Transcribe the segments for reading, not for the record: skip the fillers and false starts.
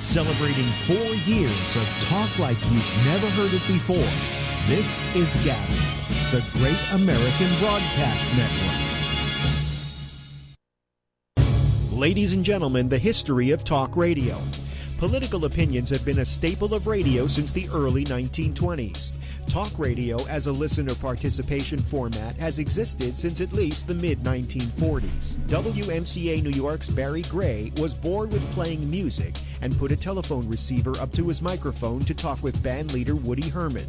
Celebrating 4 years of talk like you've never heard it before. This is GABNET, the Great American Broadcast Network. Ladies and gentlemen, the history of talk radio. Political opinions have been a staple of radio since the early 1920s. Talk radio as a listener participation format has existed since at least the mid-1940s. WMCA New York's Barry Gray was bored with playing music and put a telephone receiver up to his microphone to talk with band leader Woody Herman.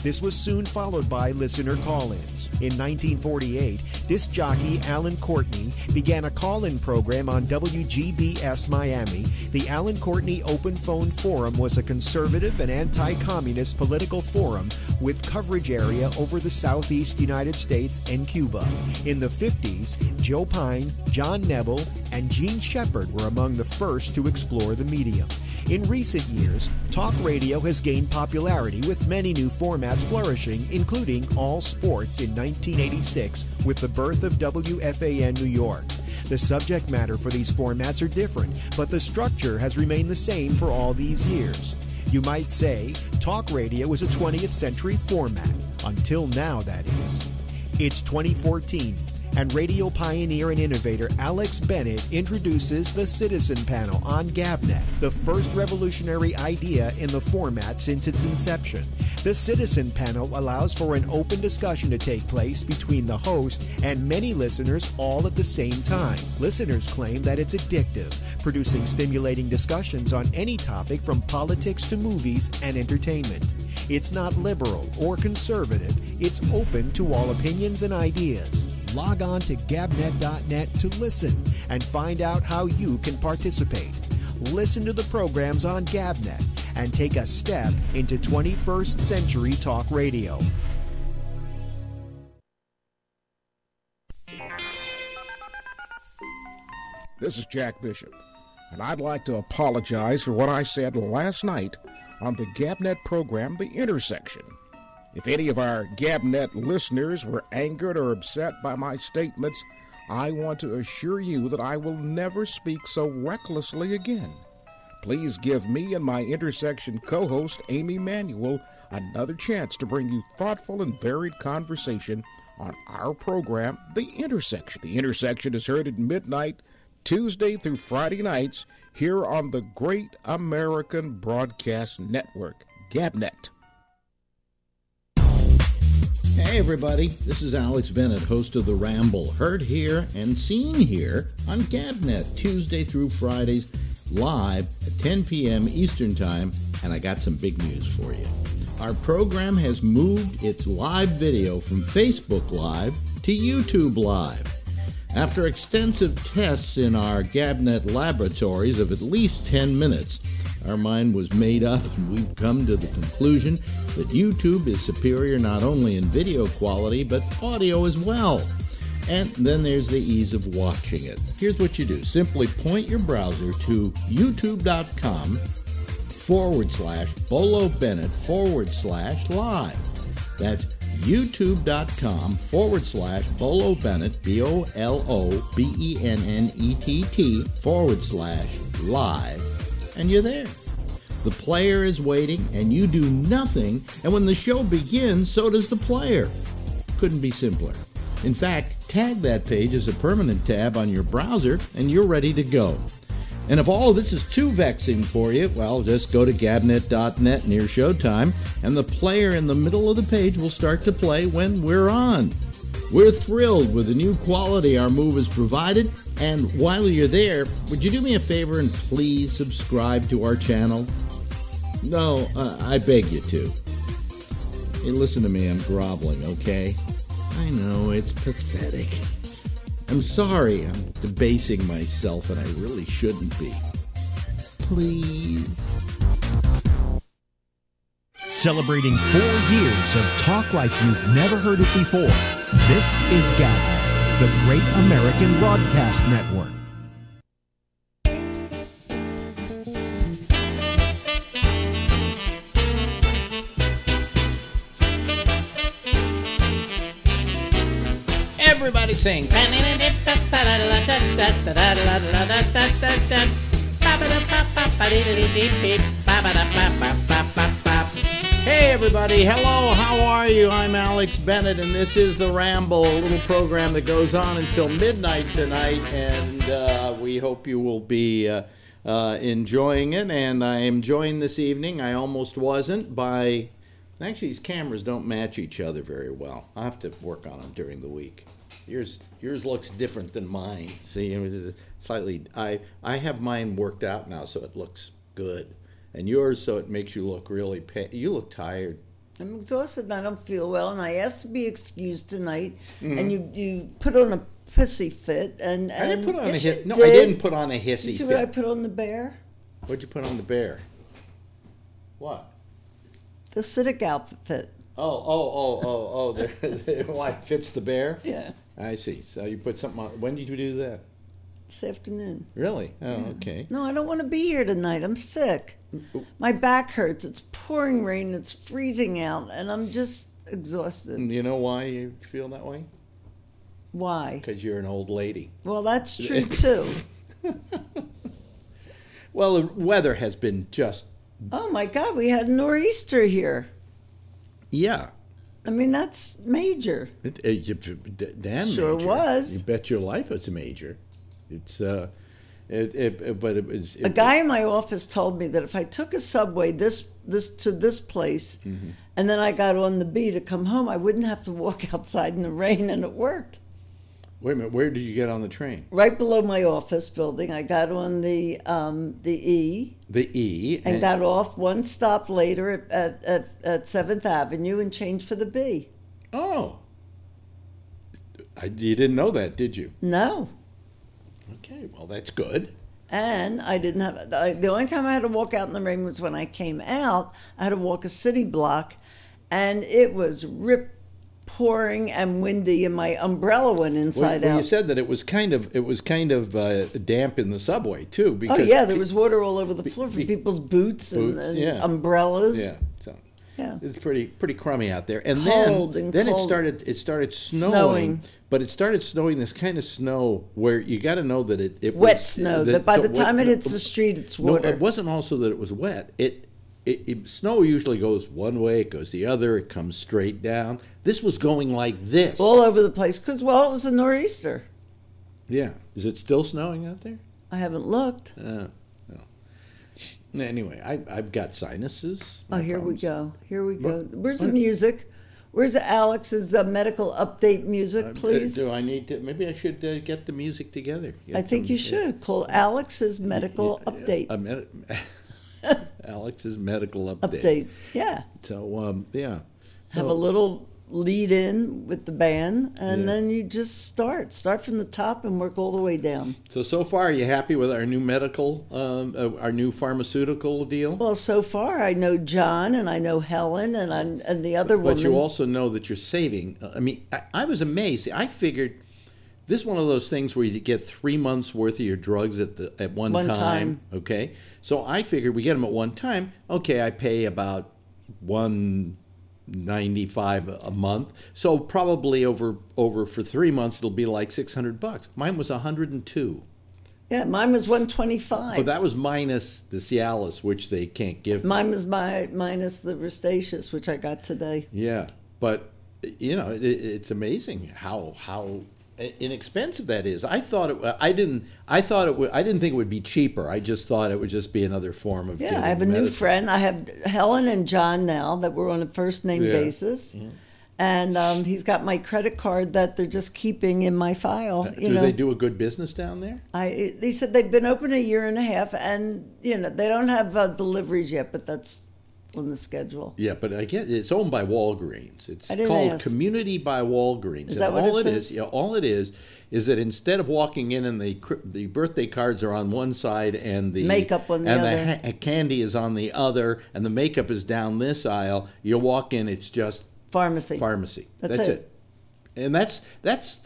This was soon followed by listener call-ins. In 1948, disc jockey Alan Courtney began a call-in program on WGBS Miami. The Alan Courtney Open Phone Forum was a conservative and anti-communist political forum with coverage area over the southeast United States and Cuba. In the 50s, Joe Pine, John Nebel, and Gene Shepard were among the first to explore the medium. In recent years, talk radio has gained popularity with many new formats flourishing, including all sports in 1986 with the birth of WFAN New York. The subject matter for these formats are different, but the structure has remained the same for all these years. You might say, talk radio is a 20th century format. Until now, that is. It's 2014. And radio pioneer and innovator Alex Bennett introduces the Citizen Panel on GABNET, the first revolutionary idea in the format since its inception. The Citizen Panel allows for an open discussion to take place between the host and many listeners all at the same time. Listeners claim that it's addictive, producing stimulating discussions on any topic from politics to movies and entertainment. It's not liberal or conservative. It's open to all opinions and ideas. Log on to gabnet.net to listen and find out how you can participate. Listen to the programs on GABNET and take a step into 21st century talk radio. This is Jack Bishop, and I'd like to apologize for what I said last night on the GABNET program, The Intersection. If any of our GABNET listeners were angered or upset by my statements, I want to assure you that I will never speak so recklessly again. Please give me and my Intersection co-host, Amy Manuel, another chance to bring you thoughtful and varied conversation on our program, The Intersection. The Intersection is heard at midnight, Tuesday through Friday nights, here on the Great American Broadcast Network, GABNET. Hey everybody, this is Alex Bennett, host of the Ramble, heard here and seen here on GABNET, Tuesday through Fridays, live at 10 p.m. Eastern Time, and I got some big news for you. Our program has moved its live video from Facebook Live to YouTube Live. After extensive tests in our GABNET laboratories of at least 10 minutes, our mind was made up and we've come to the conclusion that YouTube is superior not only in video quality, but audio as well. And then there's the ease of watching it. Here's what you do. Simply point your browser to youtube.com/Bolo Bennett/live. That's youtube.com/Bolo Bennett, BOLOBENNETT/live. And you're there. The player is waiting, and you do nothing, and when the show begins, so does the player. Couldn't be simpler. In fact, tag that page as a permanent tab on your browser, and you're ready to go. And if all of this is too vexing for you, well, just go to gabnet.net near showtime, and the player in the middle of the page will start to play when we're on. We're thrilled with the new quality our move has provided, and while you're there, would you do me a favor and please subscribe to our channel? No, I beg you to. Hey, listen to me, I'm groveling, okay? I know, it's pathetic. I'm sorry, I'm debasing myself, and I really shouldn't be. Please. Celebrating 4 years of talk like you've never heard it before. This is GABNET, the Great American Broadcast Network. Everybody sing. Hey everybody, hello, how are you? I'm Alex Bennett, and this is the Ramble, a little program that goes on until midnight tonight, and we hope you will be enjoying it. And I am joined this evening, I almost wasn't, by... Actually, these cameras don't match each other very well. I'll have to work on them during the week. Yours looks different than mine. See, slightly. I have mine worked out now, so it looks good, and yours, so it makes you look really. You look tired. I'm exhausted and I don't feel well, and I asked to be excused tonight, and you put on a pissy fit, and I didn't put on yes, a hissy. No, did. I didn't put on a hissy. You see fit. what I put on the bear? What'd you put on the bear? What? The Civic outfit. Oh! Why it fits the bear? Yeah. I see. So you put something on. When did you do that? This afternoon. Really? Oh, Yeah. okay. No, I don't want to be here tonight. I'm sick. My back hurts. It's pouring rain. It's freezing out, and I'm just exhausted. You know why you feel that way? Why? Because you're an old lady. Well, that's true too. Well, the weather has been just... Oh my God, we had a nor'easter here. Yeah. I mean, that's major. Damn Sure major. was. You bet your life it's a major. It's but it was... A guy in my office told me that if I took a subway this to this place, and then I got on the B to come home, I wouldn't have to walk outside in the rain, and it worked. Wait a minute, where did you get on the train? Right below my office building, I got on the E. The E. And got off one stop later at 7th Avenue and changed for the B. Oh. You didn't know that, did you? No. Okay, well, that's good. And I didn't have... The only time I had to walk out in the rain was when I came out. I had to walk a city block, and it was pouring and windy, and my umbrella went inside out. You said that it was kind of damp in the subway too. Because there was water all over the floor from people's boots and umbrellas. Yeah, so yeah, it's pretty crummy out there. And cold then it started snowing. But it started snowing, this kind of snow where you got to know that it wet was, snow. That by the time it hits the street, it's water. No, it wasn't also that it was wet. Snow usually goes one way, it goes the other, it comes straight down. This was going like this. All over the place, because, well, it was a nor'easter. Yeah. Is it still snowing out there? I haven't looked. No. Anyway, I've got sinuses. Oh, here we go. Where's the music? Where's Alex's medical update music, please? Do I need to? Maybe I should get the music together. I think you should. Call Alex's medical update. Alex's medical update. Update, yeah. So, yeah. Have a little lead in with the band, and then you just start from the top and work all the way down. So far, are you happy with our new medical, our new pharmaceutical deal? Well, so far I know John and I know Helen and the other woman. But you also know that you're saving. I mean, I was amazed. I figured this is one of those things where you get 3 months worth of your drugs at one time. Okay, so I figured we get them at one time. Okay, I pay about $195 a month, so probably over for 3 months it'll be like $600. Mine was $102. Yeah, mine was $125. But that was minus the Cialis, which they can't give. Mine was minus the Restatious, which I got today. Yeah, but it's amazing how inexpensive that is. I didn't think it would be cheaper. I just thought it would just be another form of I have a new friend. I have Helen and John now that we're on a first name basis. Yeah. And he's got my credit card that they're just keeping in my file. Do they do a good business down there? They said they've been open 1.5 years, and they don't have deliveries yet, but that's on the schedule. Yeah, but I guess it's owned by Walgreens. It's called Community by Walgreens. Is that what it says? All it is that instead of walking in and the birthday cards are on one side and the makeup on the other, and the candy is on the other, and the makeup is down this aisle, you walk in, it's just pharmacy. That's it. And that's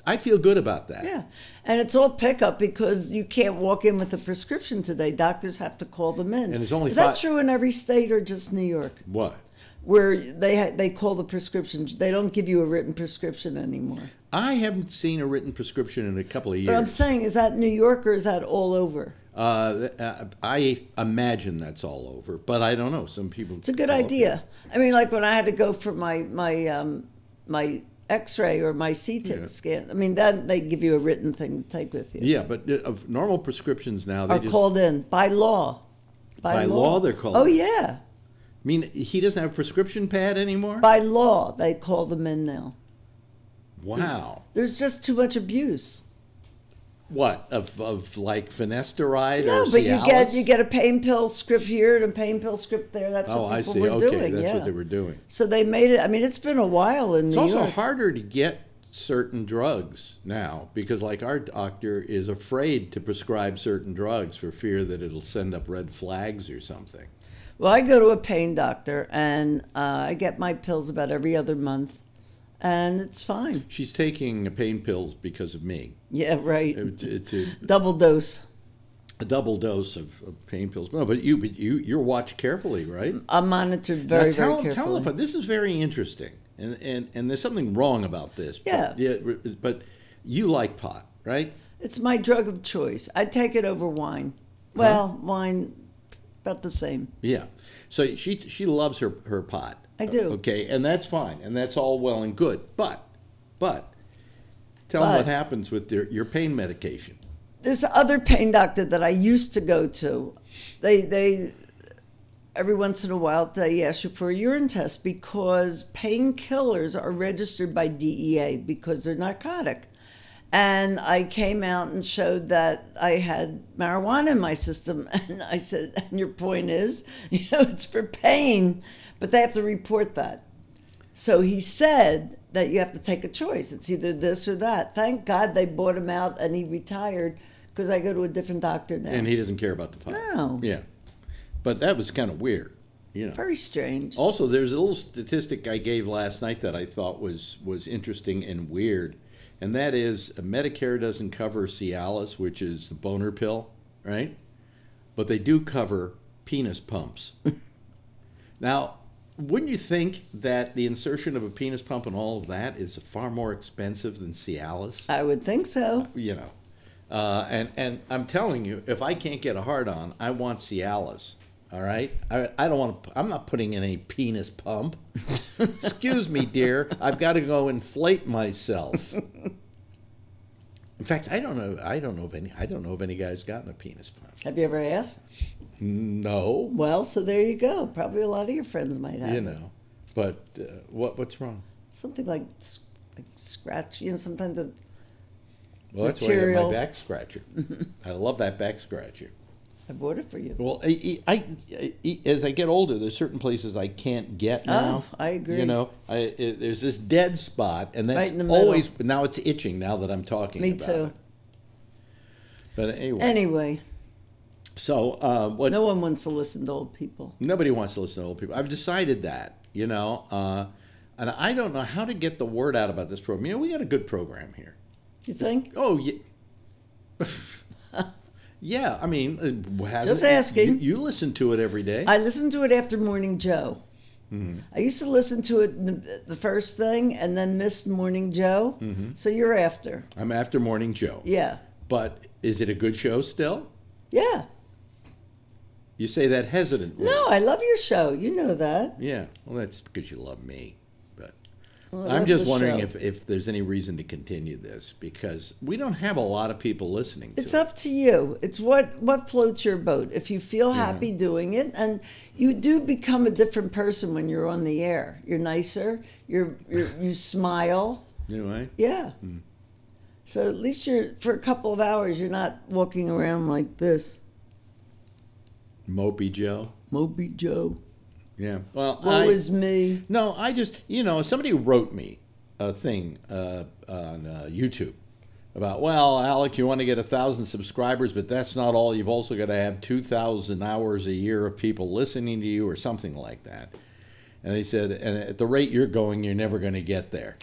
I feel good about that. Yeah. And it's all pickup because you can't walk in with a prescription today. Doctors have to call them in. And it's only Is that true in every state or just New York? What? where they call the prescriptions. They don't give you a written prescription anymore. I haven't seen a written prescription in a couple of years. But I'm saying, is that New York or is that all over? I imagine that's all over, but I don't know. Some people. It's a good idea. I mean, like when I had to go for my X-ray or my CT scan. I mean, that they give you a written thing to take with you. Yeah, but of normal prescriptions now, they are called in by law. By law, they're called. Oh yeah. I mean, he doesn't have a prescription pad anymore? By law, they call them in now. Wow. There's just too much abuse. What, of like finasteride no, or but Cialis? you get a pain pill script here and a pain pill script there. That's what people were doing. That's what they were doing. So they made it. I mean, it's been a while in New York. It's also harder to get certain drugs now because, like, our doctor is afraid to prescribe certain drugs for fear that it'll send up red flags or something. Well, I go to a pain doctor, and I get my pills about every other month, and it's fine. She's taking pain pills because of me. Yeah, right. To double dose. A double dose of pain pills. No, but you're watched carefully, right? I'm monitored very carefully. Tell them, this is very interesting, and there's something wrong about this. Yeah. But you like pot, right? It's my drug of choice. I take it over wine. Well, wine, about the same. Yeah. So she loves her pot. I do. Okay, and that's fine, and that's all well and good. But tell them what happens with your pain medication. This other pain doctor that I used to go to, they every once in a while they ask you for a urine test because painkillers are registered by DEA because they're narcotic. And I came out and showed that I had marijuana in my system. And I said, and your point is, it's for pain, but they have to report that. So he said that you have to take a choice. It's either this or that. Thank God they bought him out and he retired because I go to a different doctor now. And he doesn't care about the pot. No. Yeah. But that was kind of weird. Very strange. Also, there's a little statistic I gave last night that I thought was interesting and weird. And that is Medicare doesn't cover Cialis, which is the boner pill, right? But they do cover penis pumps. Now, wouldn't you think that the insertion of a penis pump and all of that is far more expensive than Cialis? I would think so. And I'm telling you, if I can't get a hard-on, I want Cialis. All right, I don't want to. I'm not putting in a penis pump. Excuse me, dear. I've got to go inflate myself. In fact, I don't know if any guy's gotten a penis pump. Have you ever asked? No. Well, so there you go. Probably a lot of your friends might have. But what's wrong? Something like scratch. Sometimes the that's why I have my back scratcher. I love that back scratcher. I bought it for you. Well, as I get older, there's certain places I can't get now. Oh, I agree. There's this dead spot, and that's right in the always. But now it's itching. Now that I'm talking Me about too. it. But anyway. So no one wants to listen to old people. Nobody wants to listen to old people. I've decided that, and I don't know how to get the word out about this program. We got a good program here. You think? Oh yeah. Yeah, I mean, just asking. You listen to it every day. I listen to it after Morning Joe. Mm-hmm. I used to listen to it the first thing and then miss Morning Joe. Mm-hmm. So you're after. I'm after Morning Joe. Yeah. But is it a good show still? Yeah. You say that hesitantly. No, I love your show. You know that. Yeah. Well, that's because you love me. I'm just wondering if there's any reason to continue this because we don't have a lot of people listening to it. It's up to you. It's what floats your boat. If you feel happy doing it, and you do become a different person when you're on the air. You're nicer. You smile. Anyway. Yeah. Hmm. So at least for a couple of hours, you're not walking around like this. Mopey Joe. Mopey Joe. Yeah. Well, woe is me. No, I just, somebody wrote me a thing on YouTube about, well, Alec, you want to get 1,000 subscribers, but that's not all. You've also got to have 2,000 hours a year of people listening to you or something like that. And they said, and at the rate you're going, you're never going to get there.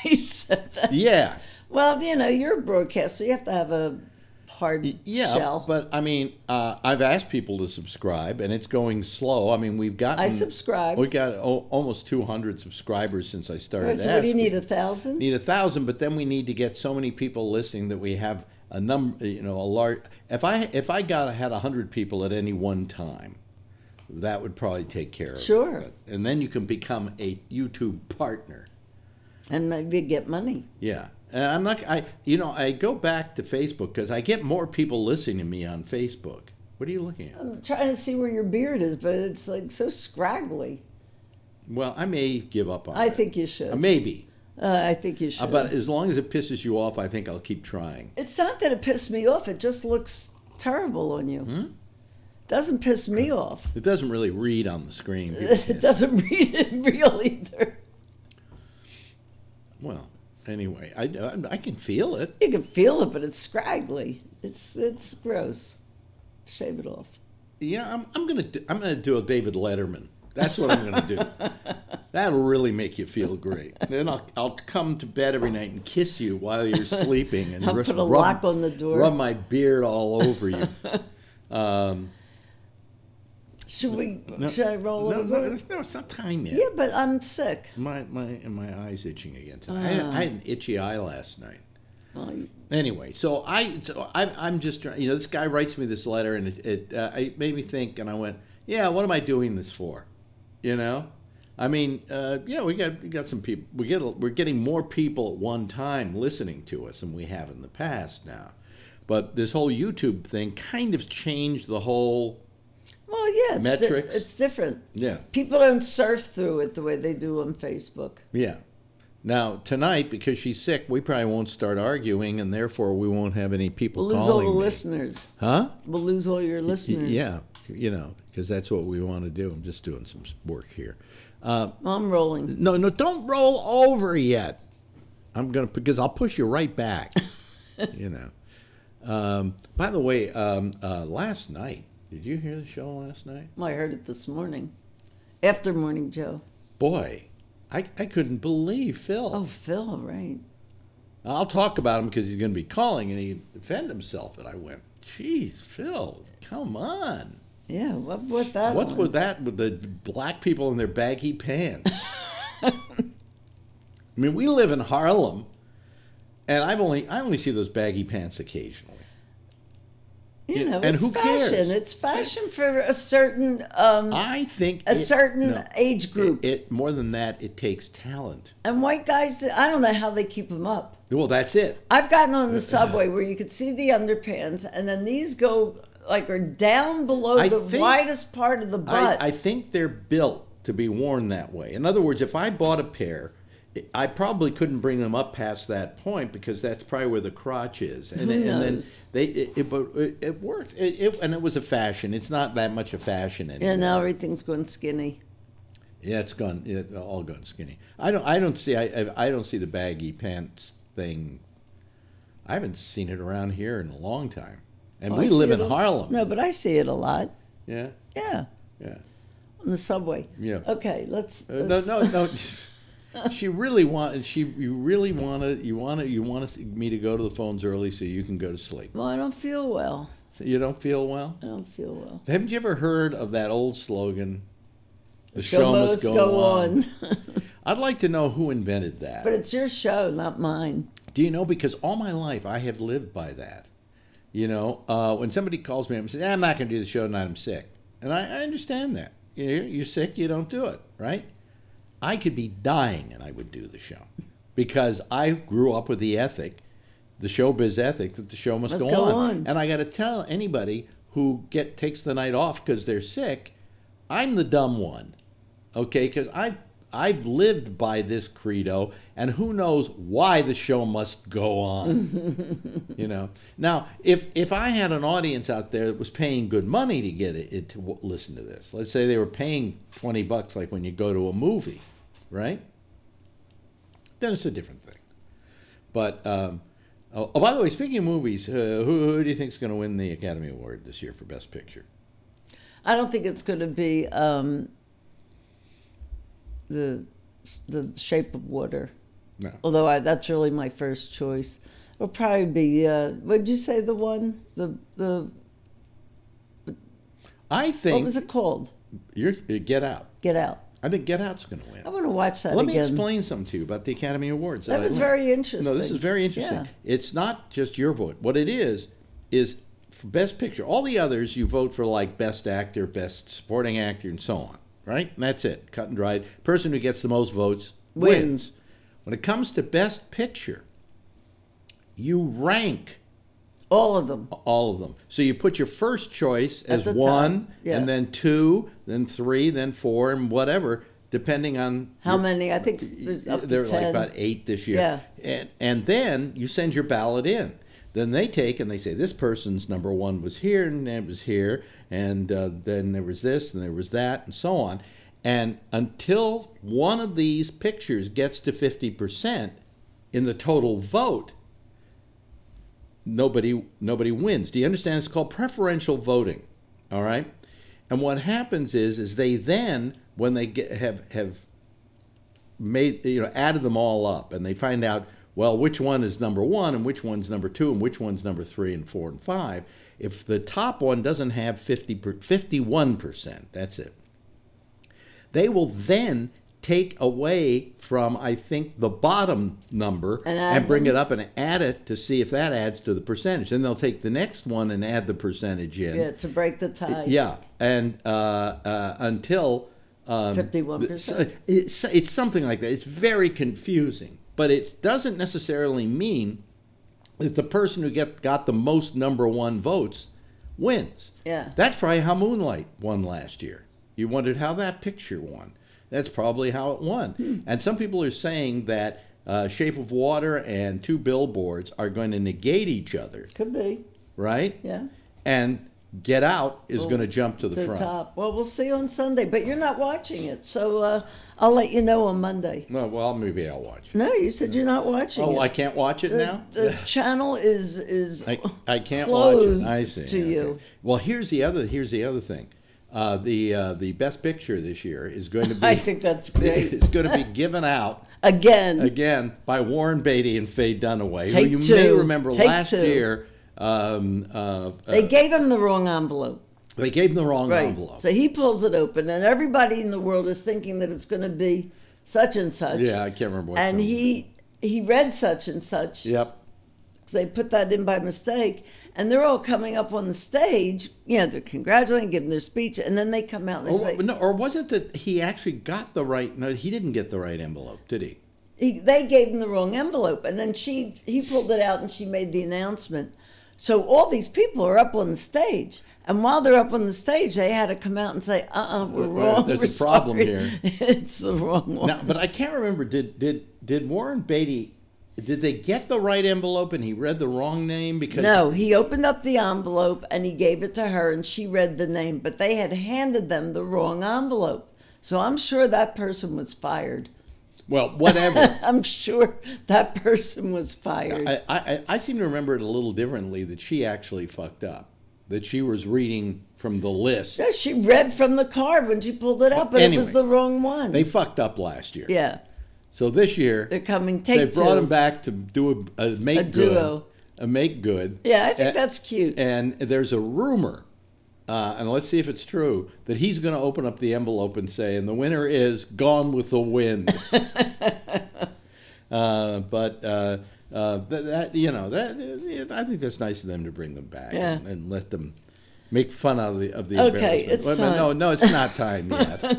He said that? Yeah. Well, you're a broadcaster. You have to have a hard shell. But I mean, I've asked people to subscribe, and it's going slow. I mean, I subscribed. We got almost 200 subscribers sined I started. Right, so what do you need, 1,000? Need 1,000, but then we need to get so many people listening that we have a number. A large. If I had 100 people at any one time, that would probably take care of it. Sure. And then you can become a YouTube partner. And maybe get money. Yeah. I'm not. I go back to Facebook because I get more people listening to me on Facebook. What are you looking at? I'm trying to see where your beard is, but it's like so scraggly. Well, I may give up on it. I think you should. Maybe. I think you should. But as long as it pisses you off, I think I'll keep trying. It's not that it pissed me off. It just looks terrible on you. Doesn't piss me off. It doesn't really read on the screen. It doesn't read it real either. Well, anyway, I can feel it. You can feel it, but it's scraggly. It's gross. Shave it off. Yeah, I'm gonna do a David Letterman. That's what I'm gonna do. That'll really make you feel great. Then I'll come to bed every night and kiss you while you're sleeping, and I'll put a lock on the door. Rub my beard all over you. Should I roll over? No, it's not time yet. Yeah, but I'm sick. My eye's itching again tonight. I had an itchy eye last night. Anyway, so I'm just trying. This guy writes me this letter, and it made me think, and I went, yeah, what am I doing this for? I mean, we got some people. We're getting more people at one time listening to us than we have in the past now. But this whole YouTube thing kind of changed the whole. Well, yeah, metrics. It's different. Yeah, people don't surf through it the way they do on Facebook. Yeah. Now tonight, because she's sick, we probably won't start arguing, and therefore we won't have any people. We'll lose all the listeners. Huh? We'll lose all your listeners. Yeah, because that's what we want to do. I'm just doing some work here. I'm rolling. No, don't roll over yet. Because I'll push you right back. By the way, last night, did you hear the show last night? Well, I heard it this morning, after Morning Joe. Boy, I couldn't believe Phil. Oh, Phil, right. I'll talk about him because he's going to be calling, and he defended himself. And I went, geez, Phil, come on. Yeah, what's that? What's with that with the black people in their baggy pants? I mean, we live in Harlem, and I only see those baggy pants occasionally. And it's who fashion. Cares? It's fashion for a certain age group. It more than that, it takes talent. And white guys, I don't know how they keep them up. Well, that's it. I've gotten on the subway where you could see the underpants, and then these are down below the widest part of the butt. I think they're built to be worn that way. In other words, if I bought a pair, I probably couldn't bring them up past that point because that's probably where the crotch is. And, Who knows? It worked. And it was a fashion. It's not that much a fashion anymore. Yeah, now everything's gone skinny. Yeah, it's all gone skinny. I don't see the baggy pants thing. I haven't seen it around here in a long time. And we live in Harlem. No, but I see it a lot. Yeah. Yeah. Yeah. On the subway. Yeah. Okay, let's No. You want me to go to the phones early so you can go to sleep. Well, I don't feel well. So you don't feel well? I don't feel well. Haven't you ever heard of that old slogan? The show must go on. I'd like to know who invented that. But it's your show, not mine. Do you know? Because all my life I have lived by that. When somebody calls me up and says, I'm not going to do the show tonight, I'm sick. And I understand that. You're sick, you don't do it, right? I could be dying and I would do the show because I grew up with the ethic, the showbiz ethic, that the show must go on. And I got to tell anybody who takes the night off because they're sick, I'm the dumb one, okay? Because I've lived by this credo, and who knows why the show must go on. Now, if I had an audience out there that was paying good money to get it to listen to this, let's say they were paying $20 like when you go to a movie, right? Then it's a different thing. But by the way, speaking of movies, who do you think is going to win the Academy Award this year for Best Picture? I don't think it's going to be the Shape of Water. No. Although that's really my first choice. It'll probably be, what'd you say the one? I think. What was it called? Get Out. Get Out. I think Get Out's going to win. I want to watch that Let again. me explain something to you about the Academy Awards. That was very interesting. No, this is very interesting. Yeah. It's not just your vote. What it is for Best Picture. All the others, you vote for like Best Actor, Best Supporting Actor, and so on, right? And that's it. Cut and dried. Person who gets the most votes wins. When it comes to Best Picture, you rank all of them. All of them. So you put your first choice as 1, yeah. and then 2, then 3, then 4, and whatever, depending on how many. I think there's up to 10. There were like about 8 this year. Yeah. And then you send your ballot in. Then they take and they say this person's number 1 was here, and it was here, and then there was this, and there was that, and so on. And until one of these pictures gets to 50% in the total vote, nobody wins. Do you understand? It's called preferential voting. All right? And what happens is they then, when they have made, added them all up, and they find out, well, which one is number 1 and which one's number 2 and which one's number 3 and 4 and 5. If the top one doesn't have 51%, that's it. They will then take away from, I think, the bottom number and bring it up and add it to see if that adds to the percentage. Then they'll take the next one and add the percentage in. Yeah, to break the tie. Yeah, and until 51%. It's something like that. It's very confusing, but it doesn't necessarily mean that the person who got the most number 1 votes wins. Yeah, that's probably how Moonlight won last year. You wondered how that picture won. That's probably how it won. And some people are saying that Shape of Water and 2 Billboards are going to negate each other. Could be. Right? Yeah. And Get Out is going to jump to the front. Top. Well, we'll see on Sunday, but you're not watching it, so I'll let you know on Monday. No, well, maybe I'll watch it. No, you said you're not watching it. Oh, I can't watch it now? The channel is I can't watch it. I see. To you. Okay. Well, here's the other thing. The Best Picture this year is going to be. I think that's great. It's going to be given out again by Warren Beatty and Faye Dunaway, Take who you 2. may remember Take last 2. year. They gave him the wrong envelope. They gave him the wrong envelope. So he pulls it open, and everybody in the world is thinking that it's going to be such and such. Yeah, I can't remember what. And he read such and such. Yep. Because they put that in by mistake, and they're all coming up on the stage. They're congratulating, giving their speech, and then they come out and they say, "No." Or was it that he actually got the right? No, he didn't get the right envelope, did he? They gave him the wrong envelope, and then he pulled it out and she made the announcement. So all these people are up on the stage. And while they're up on the stage, they had to come out and say, we're wrong. There's a problem here. It's the wrong one. Now, but I can't remember, did Warren Beatty, did they get the right envelope and he read the wrong name? Because no, he opened up the envelope and he gave it to her and she read the name. But they had handed them the wrong envelope. So I'm sure that person was fired. Well, whatever. I'm sure that person was fired. I seem to remember it a little differently, that she actually fucked up. That she was reading from the list. Yeah, she read from the card when she pulled it up, but anyway, it was the wrong one. They fucked up last year. Yeah. So this year, they're coming. They brought him back to do a make good. A make good. Yeah, I think that's cute. And there's a rumor, and let's see if it's true, that he's going to open up the envelope and say, and the winner is Gone with the Wind. I think that's nice of them to bring them back and let them make fun out of the embarrassment. Okay, it's time. No, it's not time yet.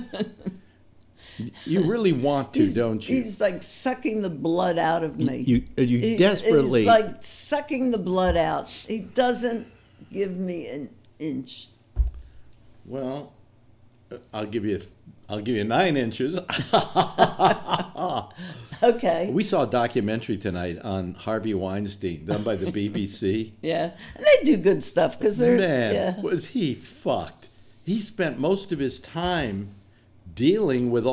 You really want to, don't you? He's like sucking the blood out of me. You desperately. He's like sucking the blood out. He doesn't give me an inch. Well, I'll give you 9 inches. Okay. We saw a documentary tonight on Harvey Weinstein done by the BBC. Yeah, and they do good stuff because they're was he fucked? He spent most of his time dealing with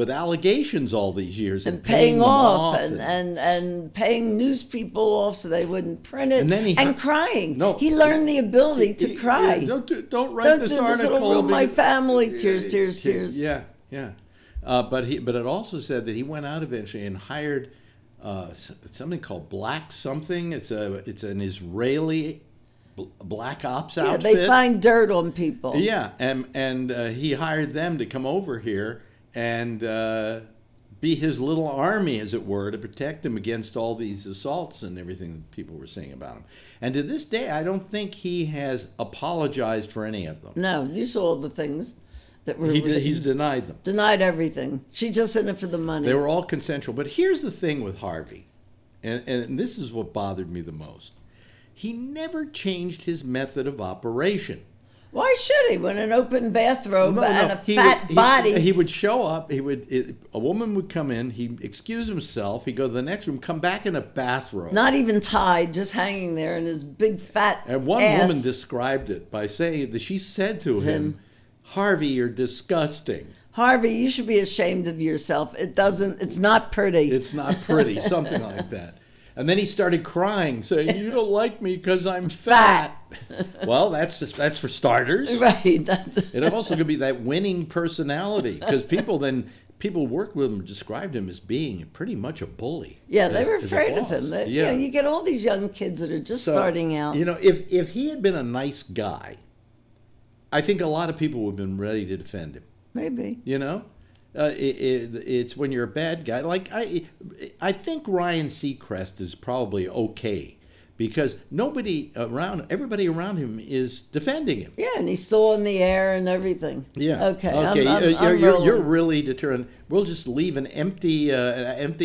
allegations all these years and paying off and paying news people off so they wouldn't print it and crying. No, he learned the ability to cry. Don't write this article. It'll ruin my family. Tears. Yeah. But it also said that he went out eventually and hired something called Black something. It's an Israeli black ops Yeah, outfit. they find dirt on people. Yeah, and he hired them to come over here and be his little army, as it were, to protect him against all these assaults and everything that people were saying about him. And to this day, I don't think he has apologized for any of them. No, you saw the things that were He's denied them. Denied everything. She's just in it for the money. They were all consensual. But here's the thing with Harvey, and this is what bothered me the most. He never changed his method of operation. Why should he? When an open bathrobe No, and no. a fat body. He would show up. A woman would come in. He'd excuse himself. He'd go to the next room, come back in a bathrobe. Not even tied, just hanging there in his big fat And one ass. woman described it by saying that she said to him, "Harvey, you're disgusting. Harvey, you should be ashamed of yourself. It's not pretty. It's not pretty," something like that. And then he started crying, saying, "You don't like me because I'm fat." Well, that's for starters. Right. It also could be that winning personality, because people worked with him described him as being pretty much a bully. Yeah, they were as a afraid of boss. him. Yeah. You get all these young kids that are just starting out. You know, if he had been a nice guy, I think a lot of people would have been ready to defend him. Maybe. You know, it's when you're a bad guy. Like I think Ryan Seacrest is probably okay because everybody around him is defending him. Yeah, and he's still in the air and everything. Yeah. Okay. You're really determined. We'll just leave an empty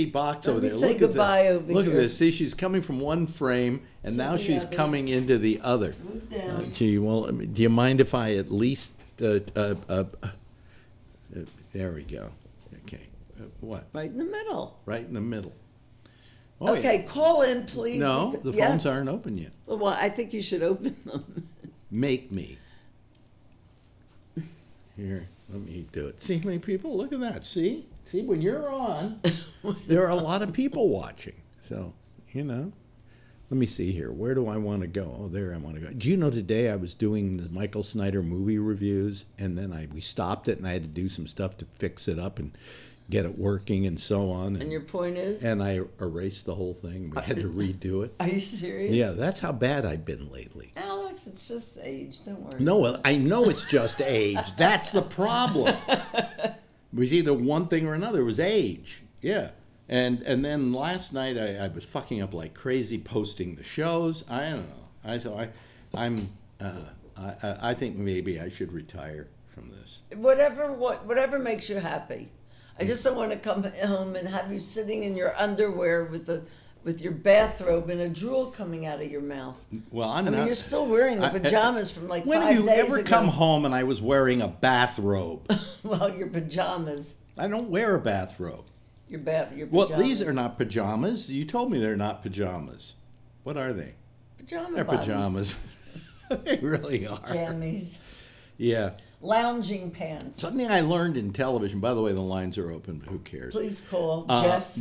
box over there. Say goodbye over here. Look at this. See, she's coming from one frame, and now she's coming into the other. Move down. Gee, well, do you mind if I at least? There we go. Okay. What? Right in the middle. Right in the middle. Oh, Okay, yeah. call in, please. No, the phones aren't open yet. Well, I think you should open them. Make me. Here, let me do it. See how many people? Look at that. See, when you're on, there are a lot of people watching. So, let me see here. Where do I want to go? Oh, there I want to go. Do you know today I was doing the Michael Snyder movie reviews, and then we stopped it, and I had to do some stuff to fix it up and get it working and so on. And your point is? And I erased the whole thing. We had to redo it. Are you serious? Yeah, that's how bad I've been lately. Alex, it's just age. Don't worry. No, well, I know it's just age. That's the problem. It was either one thing or another. It was age. Yeah. And then last night I was fucking up like crazy posting the shows. I don't know. I think maybe I should retire from this. Whatever makes you happy. I just don't want to come home and have you sitting in your underwear with your bathrobe and a drool coming out of your mouth. Well, I mean, you're still wearing the pajamas from like 5 days ago. When have you ever come home and I was wearing a bathrobe? Well, your pajamas. I don't wear a bathrobe. Your pajamas. Well, these are not pajamas. You told me they're not pajamas. What are they? Pajama They're bottoms. pajamas. They really are. Jammies. Yeah. Lounging pants. Something I learned in television. By the way, the lines are open, but who cares? Please call Jeff,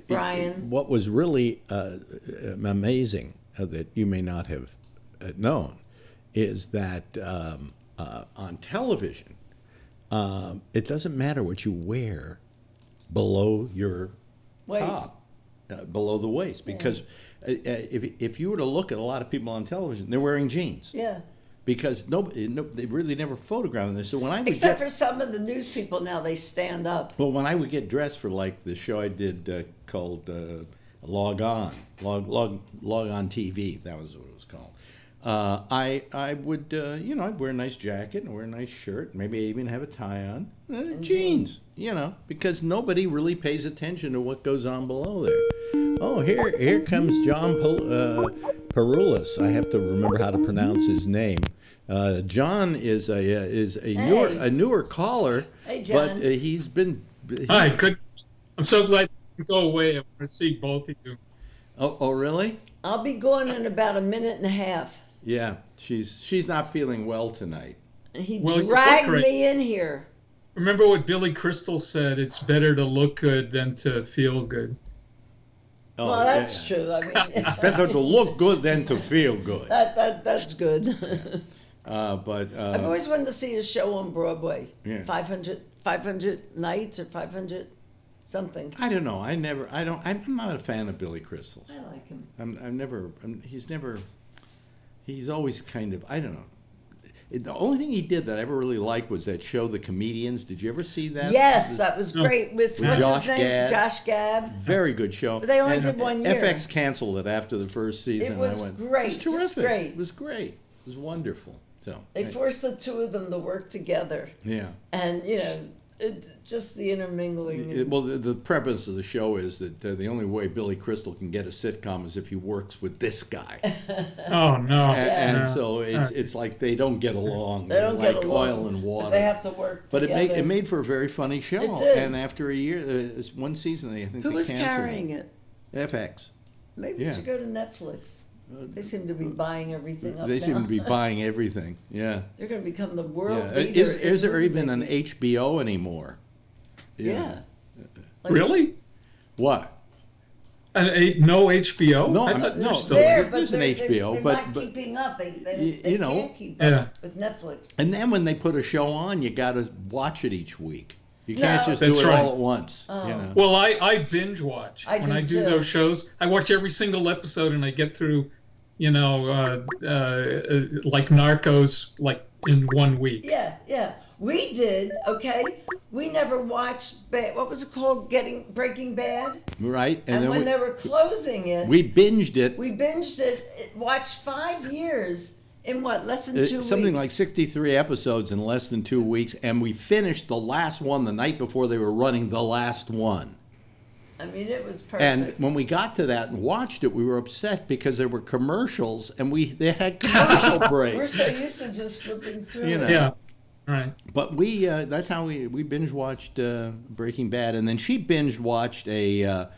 Brian. What was really amazing that you may not have known is that on television, it doesn't matter what you wear below your Waist. top, below the waist, because if you were to look at a lot of people on television, they're wearing jeans. Yeah. Because they really never photographed this. So when I would Except for some of the news people now, they stand up. Well, when I would get dressed for like the show I did called Log On TV, that was what it was called. I would I'd wear a nice jacket and wear a nice shirt, maybe even have a tie on, jeans, because nobody really pays attention to what goes on below there. Oh, here comes John Perulis. I have to remember how to pronounce his name. John is a newer caller, Hey, John. but he's been. Hi, good. I'm so glad you go away. I want to see both of you. Oh, really? I'll be going in about a minute and a half. Yeah, she's not feeling well tonight. And he Well, you dragged look great. me in here. Remember what Billy Crystal said? It's better to look good than to feel good. Oh, Well, that's true. I mean, It's better to look good than to feel good. that's good. But I've always wanted to see a show on Broadway. Yeah. 500 nights or 500. something. I don't know. I'm not a fan of Billy Crystal. I like him. He's always kind of, I don't know. The only thing he did that I ever really liked was that show, The Comedians. Did you ever see that? Yes, that was great with what's Josh his name? Gad. Josh Gad. Very good show. But they only did 1 year. FX canceled it after the first season. It was great. It was terrific. Just great. It was great. It was wonderful. So They forced the two of them to work together. Yeah. And, just the intermingling. Well, the premise of the show is that the only way Billy Crystal can get a sitcom is if he works with this guy. Oh no! And so it's like they don't get along. They don't like get along. oil and water. They have to work But together. it made for a very funny show. It did. And after a year, one season, I think Who they was canceled carrying it? FX. Maybe it should go to Netflix. They seem to be buying everything up They now. seem to be buying everything. Yeah. They're going to become the world Yeah. leader. Is there in even an movie making. HBO anymore? Yeah. Really? What? No HBO? No, I thought no, still There, but there's an they're HBO, they're but not keeping up. They you know, can't keep yeah. up with Netflix. And then when they put a show on, you got to watch it each week. You can't No. just do That's it right. all at once. You know? Well, I binge watch I when do I do too. those shows. I watch every single episode and I get through, like Narcos, like in 1 week. Yeah. We did, okay? We never watched, what was it called? Breaking Bad? Right? And then when they were closing it, we binged it. we binged it, watched 5 years in less than 2 weeks? Something like 63 episodes in less than 2 weeks, and we finished the last one the night before they were running the last one. I mean, it was perfect. And when we got to that and watched it, we were upset because there were commercials, and they had commercial breaks. We're so used to just flipping through it. Yeah. Right. But that's how we binge watched Breaking Bad, and then she binge watched a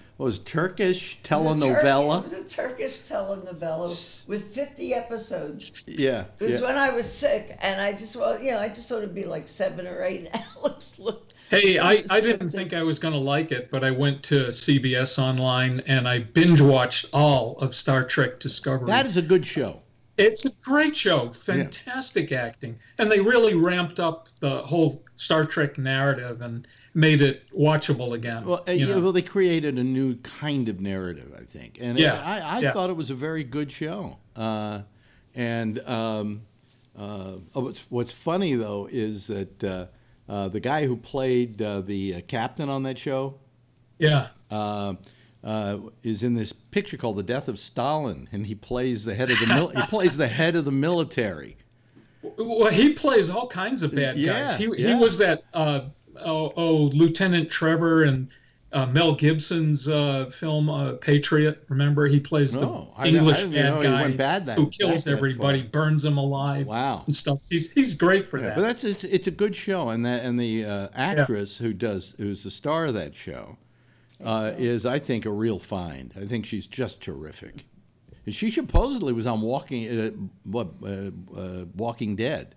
Turkish telenovela. It was a Turkish telenovela with 50 episodes. Yeah, It was when I was sick, and I just thought it'd be like 7 or 8. And Alex looked. Hey, I didn't think I was going to like it, but I went to CBS Online and I binge watched all of Star Trek Discovery. that is a good show. It's a great show, fantastic acting, and they really ramped up the whole Star Trek narrative and made it watchable again. Well, they created a new kind of narrative, I think, and I thought it was a very good show. What's funny though is that the guy who played the captain on that show, is in this picture called "The Death of Stalin," and he plays the head of the head of the military. Well, he plays all kinds of bad guys. He was that Lieutenant Trevor in Mel Gibson's film Patriot. Remember, he plays the English bad guy who kills everybody, burns them alive, and stuff. He's great for that. But it's a good show, and the actress who's the star of that show is, I think, a real find. I think she's just terrific. She supposedly was on Walking Dead,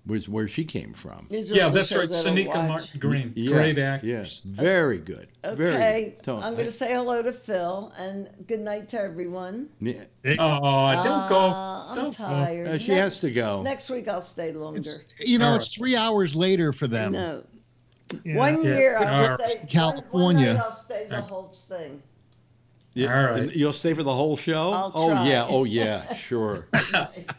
was where she came from. Yeah, that's right. Sanika Martin Green, great actress. Yeah, very good. Okay, very good. I'm going to say hello to Phil, and good night to everyone. Yeah. Oh, don't go. I'm tired. She has to go. Next week I'll stay longer. It's 3 hours later for them. No. 1 year I'll stay. California. One night I'll stay the whole thing. Yeah, all right. You'll stay for the whole show? I'll try. Oh yeah, sure.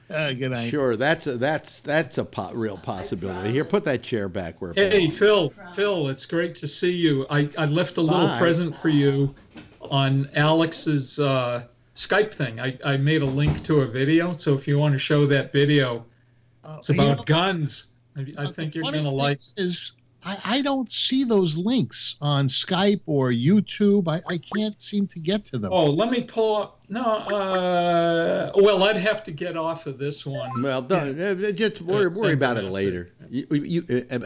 Good night. Sure, that's a real possibility. Here, put that chair back where it Hey, belongs. Phil, it's great to see you. I left a little present for you on Alex's Skype thing. I made a link to a video, so if you want to show that video, it's about guns. I think you're going to like it. I don't see those links on Skype or YouTube. I can't seem to get to them. Oh, let me pull up. No, well, I'd have to get off of this one. Well, just worry about it later.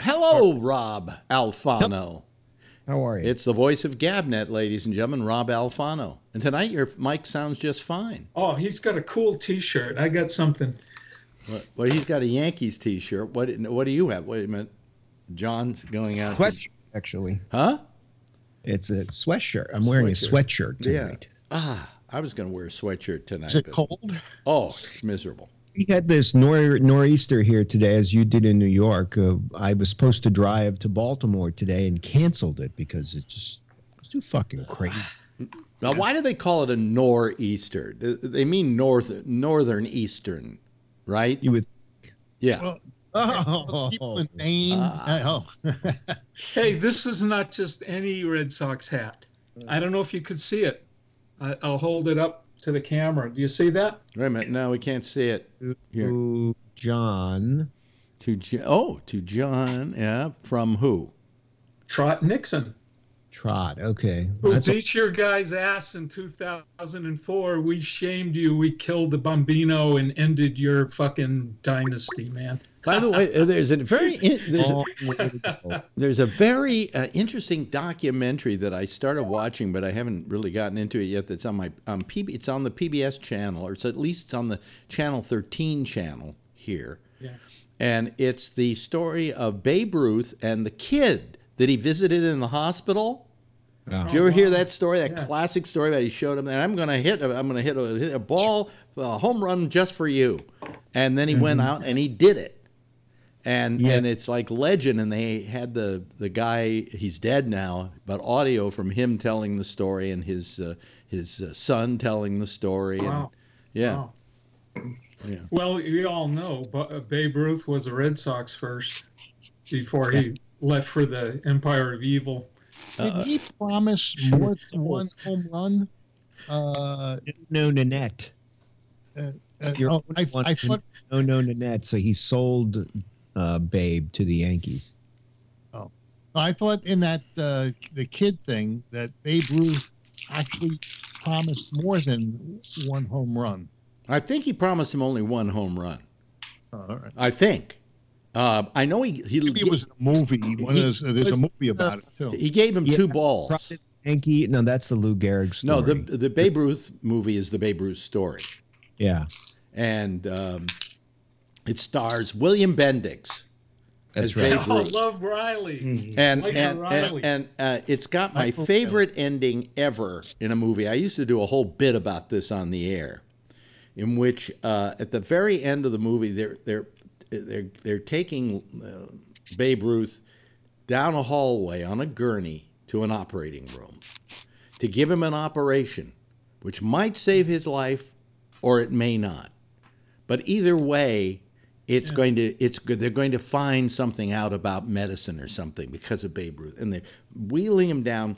Hello, Rob Alfano. How are you? It's the voice of Gabnet, ladies and gentlemen, Rob Alfano. And tonight your mic sounds just fine. Oh, he's got a cool T-shirt. I got something. Well, he's got a Yankees T-shirt. What do you have? Wait a minute. John's going out. Sweatshirt, actually. Huh? It's a sweatshirt. I'm wearing a sweatshirt tonight. Yeah. I was going to wear a sweatshirt tonight. Is it cold? Oh, it's miserable. We had this nor'easter here today, as you did in New York. I was supposed to drive to Baltimore today and canceled it because it's too fucking crazy. Now, why do they call it a nor'easter? They mean northern eastern, right? You would, yeah. Well, people in Maine. Hey, this is not just any Red Sox hat. I don't know if you could see it. I'll hold it up to the camera. Do you see that? Wait a minute. No, we can't see it. Here. to John. To John. Yeah. From who? Trot Nixon. Trot. Okay. Who beat your guy's ass in 2004. We shamed you. We killed the Bambino and ended your fucking dynasty, man. By the way, there's a very interesting documentary that I started watching, but I haven't really gotten into it yet. That's on my it's on the PBS channel, or it's at least it's on the Channel 13 channel here. Yeah. And it's the story of Babe Ruth and the kid that he visited in the hospital. Oh. Did you ever hear that story? That classic story that he showed him, and I'm going to hit a ball, a home run just for you. And then he went out and he did it. And it's like legend. And they had the guy, he's dead now, but audio from him telling the story and his son telling the story. Wow. And, Wow. Yeah. Well, you all know Babe Ruth was a Red Sox first before he left for the Empire of Evil. Did he promise more than one home run? No, Nanette. I thought. No, Nanette. So he sold Babe to the Yankees. Oh, I thought in that the kid thing that Babe Ruth actually promised more than one home run. I think he promised him only one home run. Oh, all right. I think. I know he maybe it was a movie. There's a movie about it too. He gave him 2 balls. Yankee. No, that's the Lou Gehrig story. No, the Babe Ruth movie is the Babe Ruth story. Yeah, and it stars William Bendix. That's right. I love Riley. And it's got my favorite ending ever in a movie. I used to do a whole bit about this on the air, in which at the very end of the movie they're taking Babe Ruth down a hallway on a gurney to an operating room to give him an operation, which might save his life or it may not. But either way, they're going to find something out about medicine or something because of Babe Ruth, and they're wheeling him down.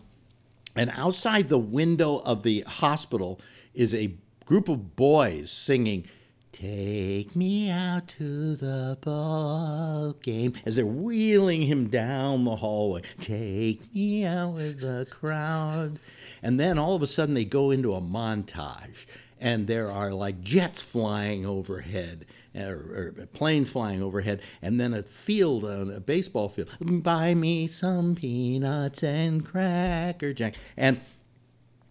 And outside the window of the hospital is a group of boys singing, "Take me out to the ball game," as they're wheeling him down the hallway. "Take me out with the crowd." And then all of a sudden they go into a montage, and there are like jets flying overhead, or planes flying overhead, and then a field, a baseball field. "Buy me some peanuts and Cracker Jack." And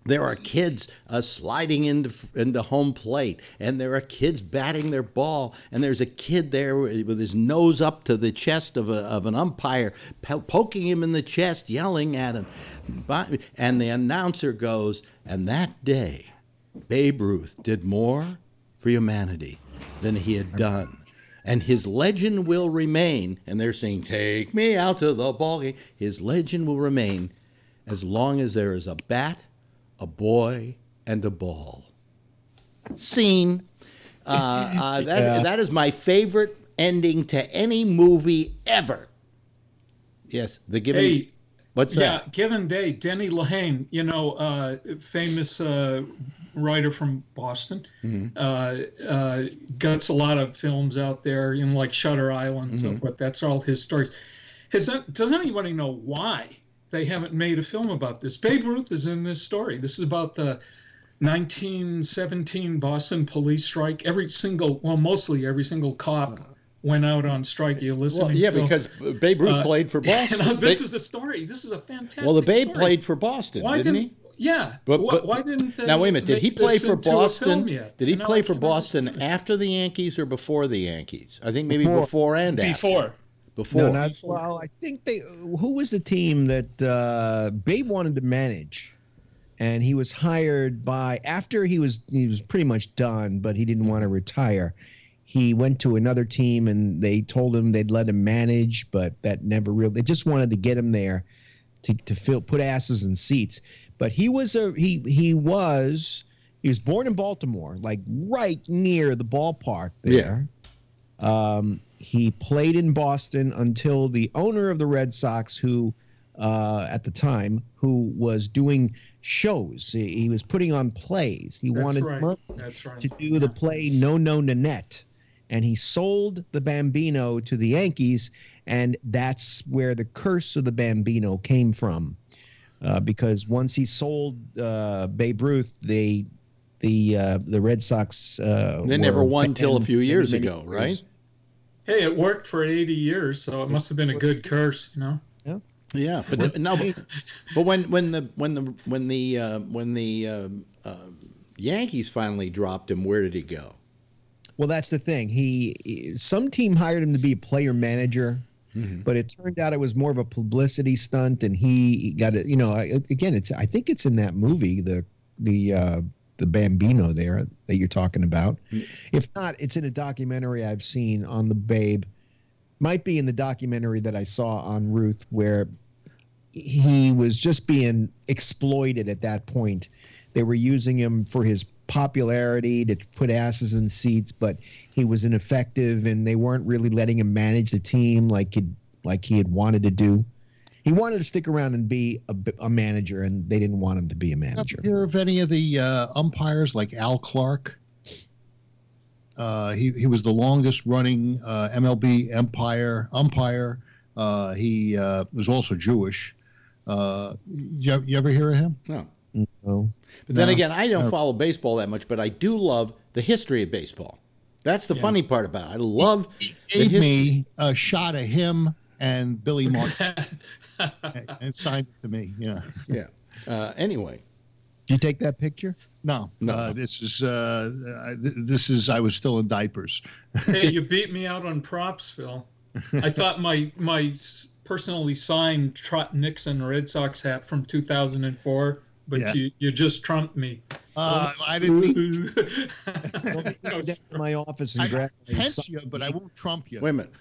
there are kids sliding into home plate, and there are kids batting their ball, and there's a kid there with his nose up to the chest of an umpire, poking him in the chest, yelling at him. And the announcer goes, "And that day, Babe Ruth did more for humanity than he had done. And his legend will remain," and they're saying, "Take me out to the ball game." "His legend will remain as long as there is a bat, a boy, and a ball." Scene. That is my favorite ending to any movie ever. Yes, the Given. Hey, what's that? Yeah, Given Day. Denny Lehane, famous writer from Boston, gets a lot of films out there, like Shutter Island and so forth. That's all his stories. Does anybody know why they haven't made a film about this? Babe Ruth is in this story. This is about the 1917 Boston police strike. Mostly every single cop went out on strike. You listen? Well, yeah, because Babe Ruth played for Boston. This is a story. This is a fantastic. Well, the Babe story. Played for Boston, didn't he? Yeah. But why didn't they? Now wait a minute. Did he play for Boston? Did he No, play I for can't Boston understand. after the Yankees or before the Yankees? I think maybe before and after. Before. No, not well. I think who was the team that Babe wanted to manage, and he was hired by after he was pretty much done, but he didn't want to retire. he went to another team and they told him they'd let him manage, but that never really. They just wanted to get him there to put asses in seats. But he was born in Baltimore, like right near the ballpark there. Yeah. He played in Boston until the owner of the Red Sox, who at the time, who was doing shows. He was putting on plays. He wanted money to do the play No Nanette. And he sold the Bambino to the Yankees, and that's where the curse of the Bambino came from. Because once he sold Babe Ruth, the Red Sox they never won till a few years ago, right? Hey, it worked for 80 years, so it must have been a good curse, you know. Yeah, but but when the Yankees finally dropped him, where did he go? Well, that's the thing. Some team hired him to be a player manager, but it turned out it was more of a publicity stunt, and he got it. You know, again, I think it's in that movie, the Bambino there that you're talking about. If not, it's in a documentary I've seen on the Babe. Might be in the documentary that I saw on Ruth, where he was just being exploited at that point. They were using him for his popularity to put asses in seats, but he was ineffective, and they weren't really letting him manage the team like he had wanted to do. He wanted to stick around and be a manager, and they didn't want him to be a manager. Hear of any of the umpires like Al Clark? He was the longest running MLB umpire. He was also Jewish. You ever hear of him? No. No. But then again, I don't follow baseball that much, but I do love the history of baseball. That's the funny part about it. I love. He gave me a shot of him and Billy Martin and signed it to me. Yeah. Yeah. Anyway. Did you take that picture? No. This is. I was still in diapers. Hey, you beat me out on props, Phil. I thought my personally signed Trot Nixon Red Sox hat from 2004. But you just trumped me. I didn't mean go down to my office and grab you, but I won't trump you. Wait a minute.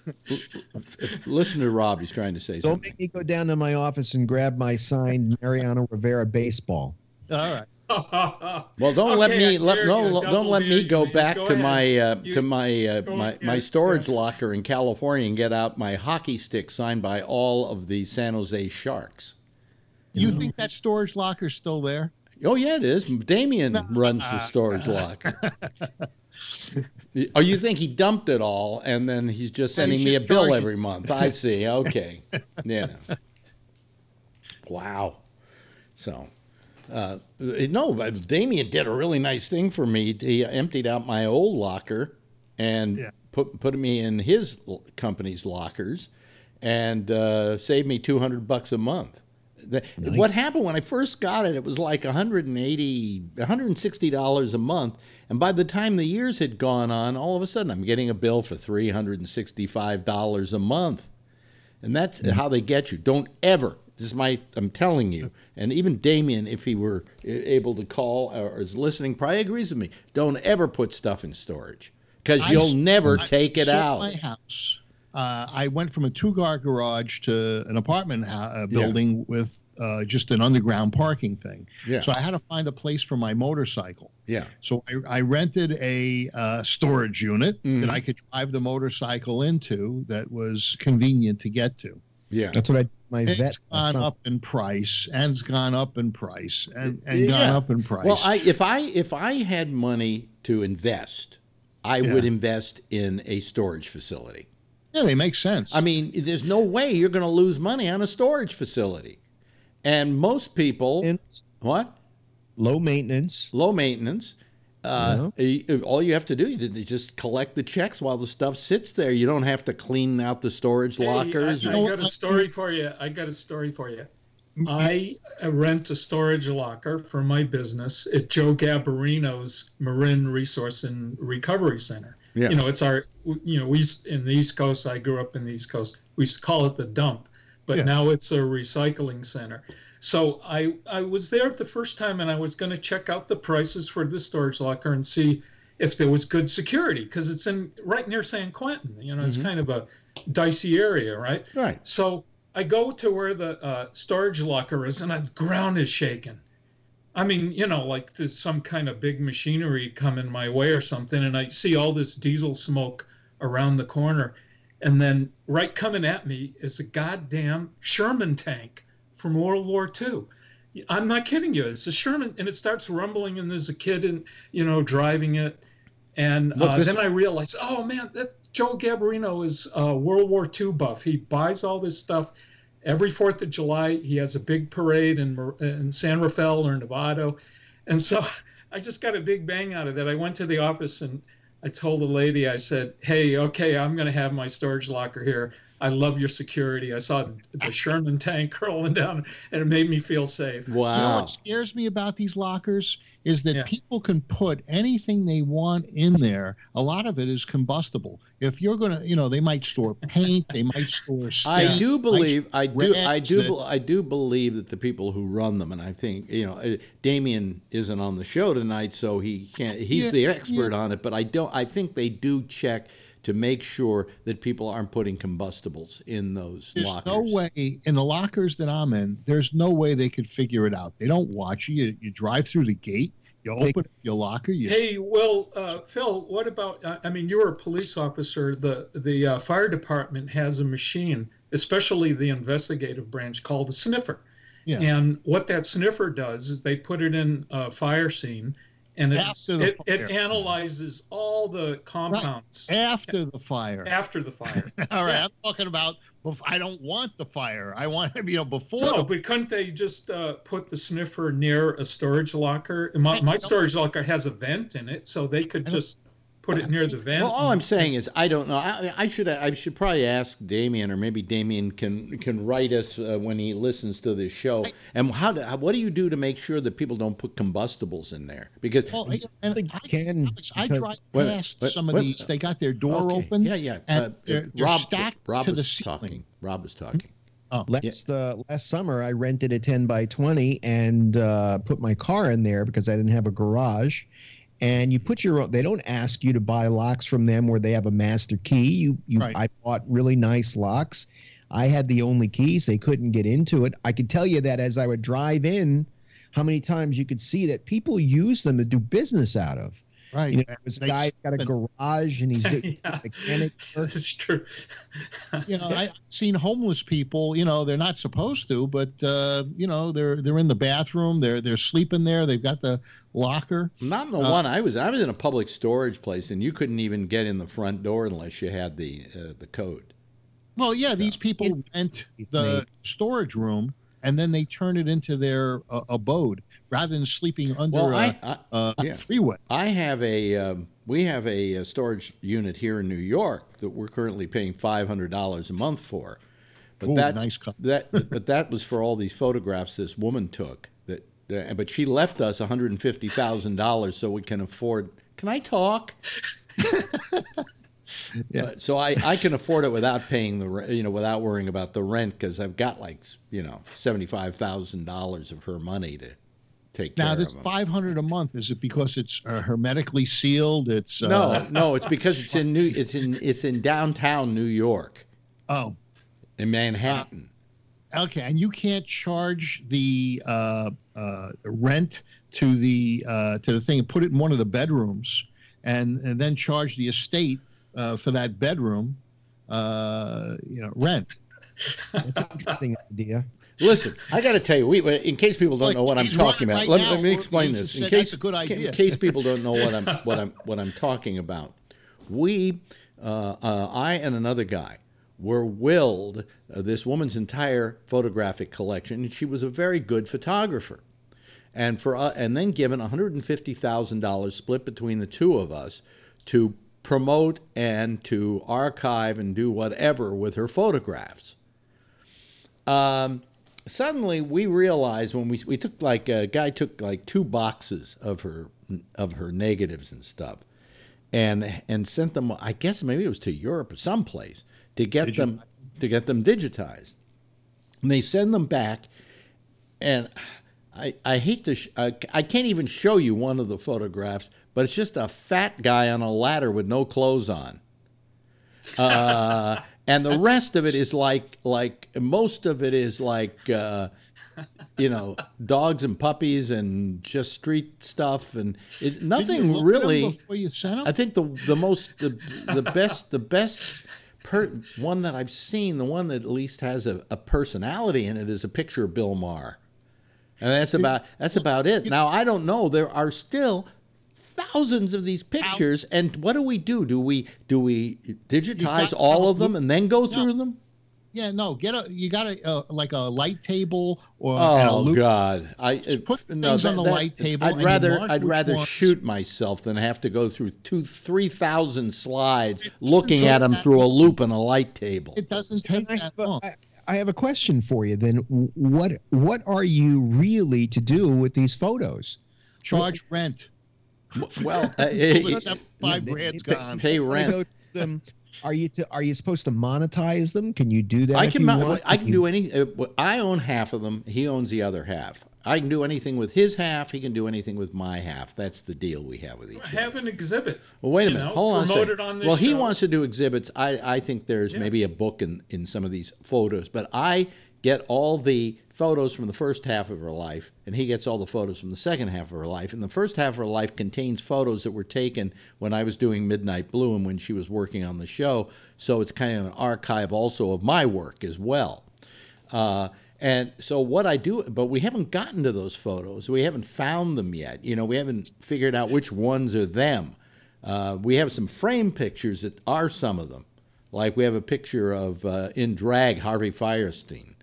Listen to Rob. He's trying to say something. Don't make me go down to my office and grab my signed Mariano Rivera baseball. All right. Well, don't let me go back to my storage locker in California and get out my hockey stick signed by all of the San Jose Sharks. You think that storage locker's still there? Oh, yeah, it is. Damien runs the storage locker. Oh, you think he dumped it all, and then he's just sending me a bill every month. I see. Okay. Yeah. Wow. So, no, but Damien did a really nice thing for me. He emptied out my old locker and put me in his company's lockers and saved me $200 a month. Nice. What happened when I first got it, it was like $160 a month. And by the time the years had gone on, all of a sudden I'm getting a bill for $365 a month. And that's how they get you. Don't ever, I'm telling you, and even Damien, if he were able to call or is listening, probably agrees with me, don't ever put stuff in storage because you'll never take it out. My house. I went from a two-car garage to an apartment building with just an underground parking thing. Yeah. So I had to find a place for my motorcycle. Yeah. So I rented a storage unit that I could drive the motorcycle into that was convenient to get to. Yeah. That's what It's gone up in price, and it's gone up in price, and gone up in price. Well, if I had money to invest, I would invest in a storage facility. Yeah, they make sense. I mean, there's no way you're going to lose money on a storage facility. And most people, what? Low maintenance. Low maintenance. All you have to do is just collect the checks while the stuff sits there. You don't have to clean out the storage lockers. I got a story for you. I rent a storage locker for my business at Joe Gabarino's Marin Resource and Recovery Center. Yeah. You know, it's our, we in the East Coast, I grew up in the East Coast. We used to call it the dump, but now it's a recycling center. So I was there the first time, and I was going to check out the prices for the storage locker and see, if there was good security, because it's in right near San Quentin. You know, it's kind of a dicey area, right? Right. So I go to where the storage locker is, and the ground is shaking. I mean, you know, like there's some kind of big machinery coming my way or something, and I see all this diesel smoke around the corner. And then right coming at me is a goddamn Sherman tank from World War II. I'm not kidding you. It's a Sherman, and it starts rumbling, and there's a kid, driving it. And then I realized, oh man, that Joe Gabarino is a World War II buff. He buys all this stuff every 4th of July. He has a big parade in San Rafael or Novato. And so I just got a big bang out of that. I went to the office and I told the lady, I said, hey, okay, I'm going to have my storage locker here. I love your security. I saw the Sherman tank rolling down, and it made me feel safe. Wow. You know what scares me about these lockers is that people can put anything they want in there. A lot of it is combustible. If you're going to, they might store paint, they might store stuff. I do believe that the people who run them, and I think, Damien isn't on the show tonight, so he can't, he's the expert on it, but I think they do check to make sure that people aren't putting combustibles in those lockers. There's no way, in the lockers that I'm in, there's no way they could figure it out. They don't watch you. You drive through the gate, you open your locker. Phil, what about, you're a police officer. The fire department has a machine, especially the investigative branch, called a sniffer. Yeah. And what that sniffer does is they put it in a fire scene, and it analyzes all the compounds. Right. After the fire. After the fire. All right. I'm talking about, I don't want the fire. I want to, before. No, but couldn't they just put the sniffer near a storage locker? My storage locker has a vent in it, so they could just put it near the vent. Well, all I'm saying is I don't know. I should probably ask Damien, or maybe Damien can write us when he listens to this show. And what do you do to make sure that people don't put combustibles in there? Because I drive past some of these. They got their door open. Yeah. And they're stacked to the ceiling. Rob was talking. Oh. Last summer, I rented a 10x20 and put my car in there because I didn't have a garage. And you put your own, they don't ask you to buy locks from them where they have a master key. I bought really nice locks. I had the only keys. They couldn't get into it. I could tell you that as I would drive in, how many times you could see that people use them to do business out of. Right. There's a guy got a garage and he's doing mechanic work. That's true. I've seen homeless people, they're not supposed to, but they're in the bathroom, they're sleeping there, they've got the locker. Not the one I was in a public storage place, and you couldn't even get in the front door unless you had the code. Well, these people rent the storage room and then they turn it into their abode rather than sleeping under a freeway. We have a storage unit here in New York that we're currently paying $500 a month for. But that was for all these photographs this woman took. But she left us $150,000 so we can afford. Can I talk? Yeah. So I can afford it without paying without worrying about the rent, because I've got $75,000 of her money to take care of them. Now this $500 a month, is it because it's hermetically sealed? It's no, it's because it's in downtown New York. Oh, in Manhattan. Okay, and you can't charge the rent to the thing and put it in one of the bedrooms, and then charge the estate for that bedroom, rent. That's an interesting idea. Listen, I got to tell you, in case people don't know what I'm talking about, let me explain this. In case people don't know what I'm talking about, I and another guy were willed this woman's entire photographic collection, and she was a very good photographer, and then given $150,000 split between the two of us to promote and to archive and do whatever with her photographs. Suddenly we realized when we took a guy took 2 boxes of her negatives and stuff, and sent them, I guess maybe it was to Europe or someplace, to get them digitized. And they send them back, and I hate to I can't even show you one of the photographs, but it's just a fat guy on a ladder with no clothes on. And the rest of it is like most of it is like dogs and puppies and just street stuff and nothing really. Before you sent them? I think the best one that I've seen, the one that at least has a personality in it, is a picture of Bill Maher, and that's about it. Now I don't know. There are still thousands of these pictures, and what do we do? Do we digitize all of them and then go through them? Yeah, no. You got like a light table or oh God, put things on the light table. I'd rather shoot myself than have to go through 3,000 slides looking at them through a loop on a light table. It doesn't take that long. I have a question for you. Then, what are you really to do with these photos? Charge rent. Well, $5,000 gone. Pay rent. Are you supposed to monetize them? Can you do that? I can do any. I own half of them. He owns the other half. I can do anything with his half. He can do anything with my half. That's the deal we have with each other. Have an exhibit. Well, wait a minute. Hold on a second. On this well, he show. wants to do exhibits. I think there's maybe a book in some of these photos, but I get all the photos from the first half of her life, and he gets all the photos from the second half of her life. And the first half of her life contains photos that were taken when I was doing Midnight Blue and when she was working on the show. So it's kind of an archive also of my work as well. And so what I do, but we haven't gotten to those photos. We haven't found them yet. We haven't figured out which ones are them. We have some frame pictures that are some of them. Like we have a picture of, in drag, Harvey Fierstein.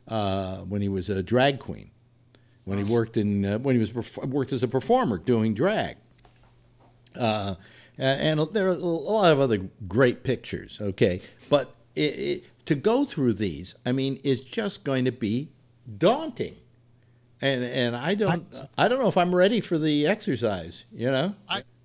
When he was a drag queen, when he worked worked as a performer doing drag, and there are a lot of other great pictures. Okay, but to go through these, I mean, is just going to be daunting, and I don't know if I'm ready for the exercise.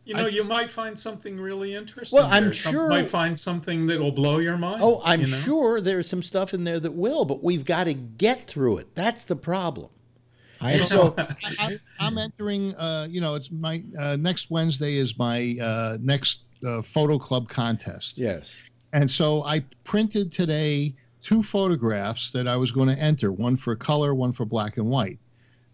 You might find something really interesting. Well, I'm sure. You might find something that will blow your mind. Oh, I'm sure there's some stuff in there that will, but we've got to get through it. That's the problem. I'm entering. It's my next Wednesday is my next photo club contest. Yes. And so I printed today 2 photographs that I was going to enter. One for color, one for black and white.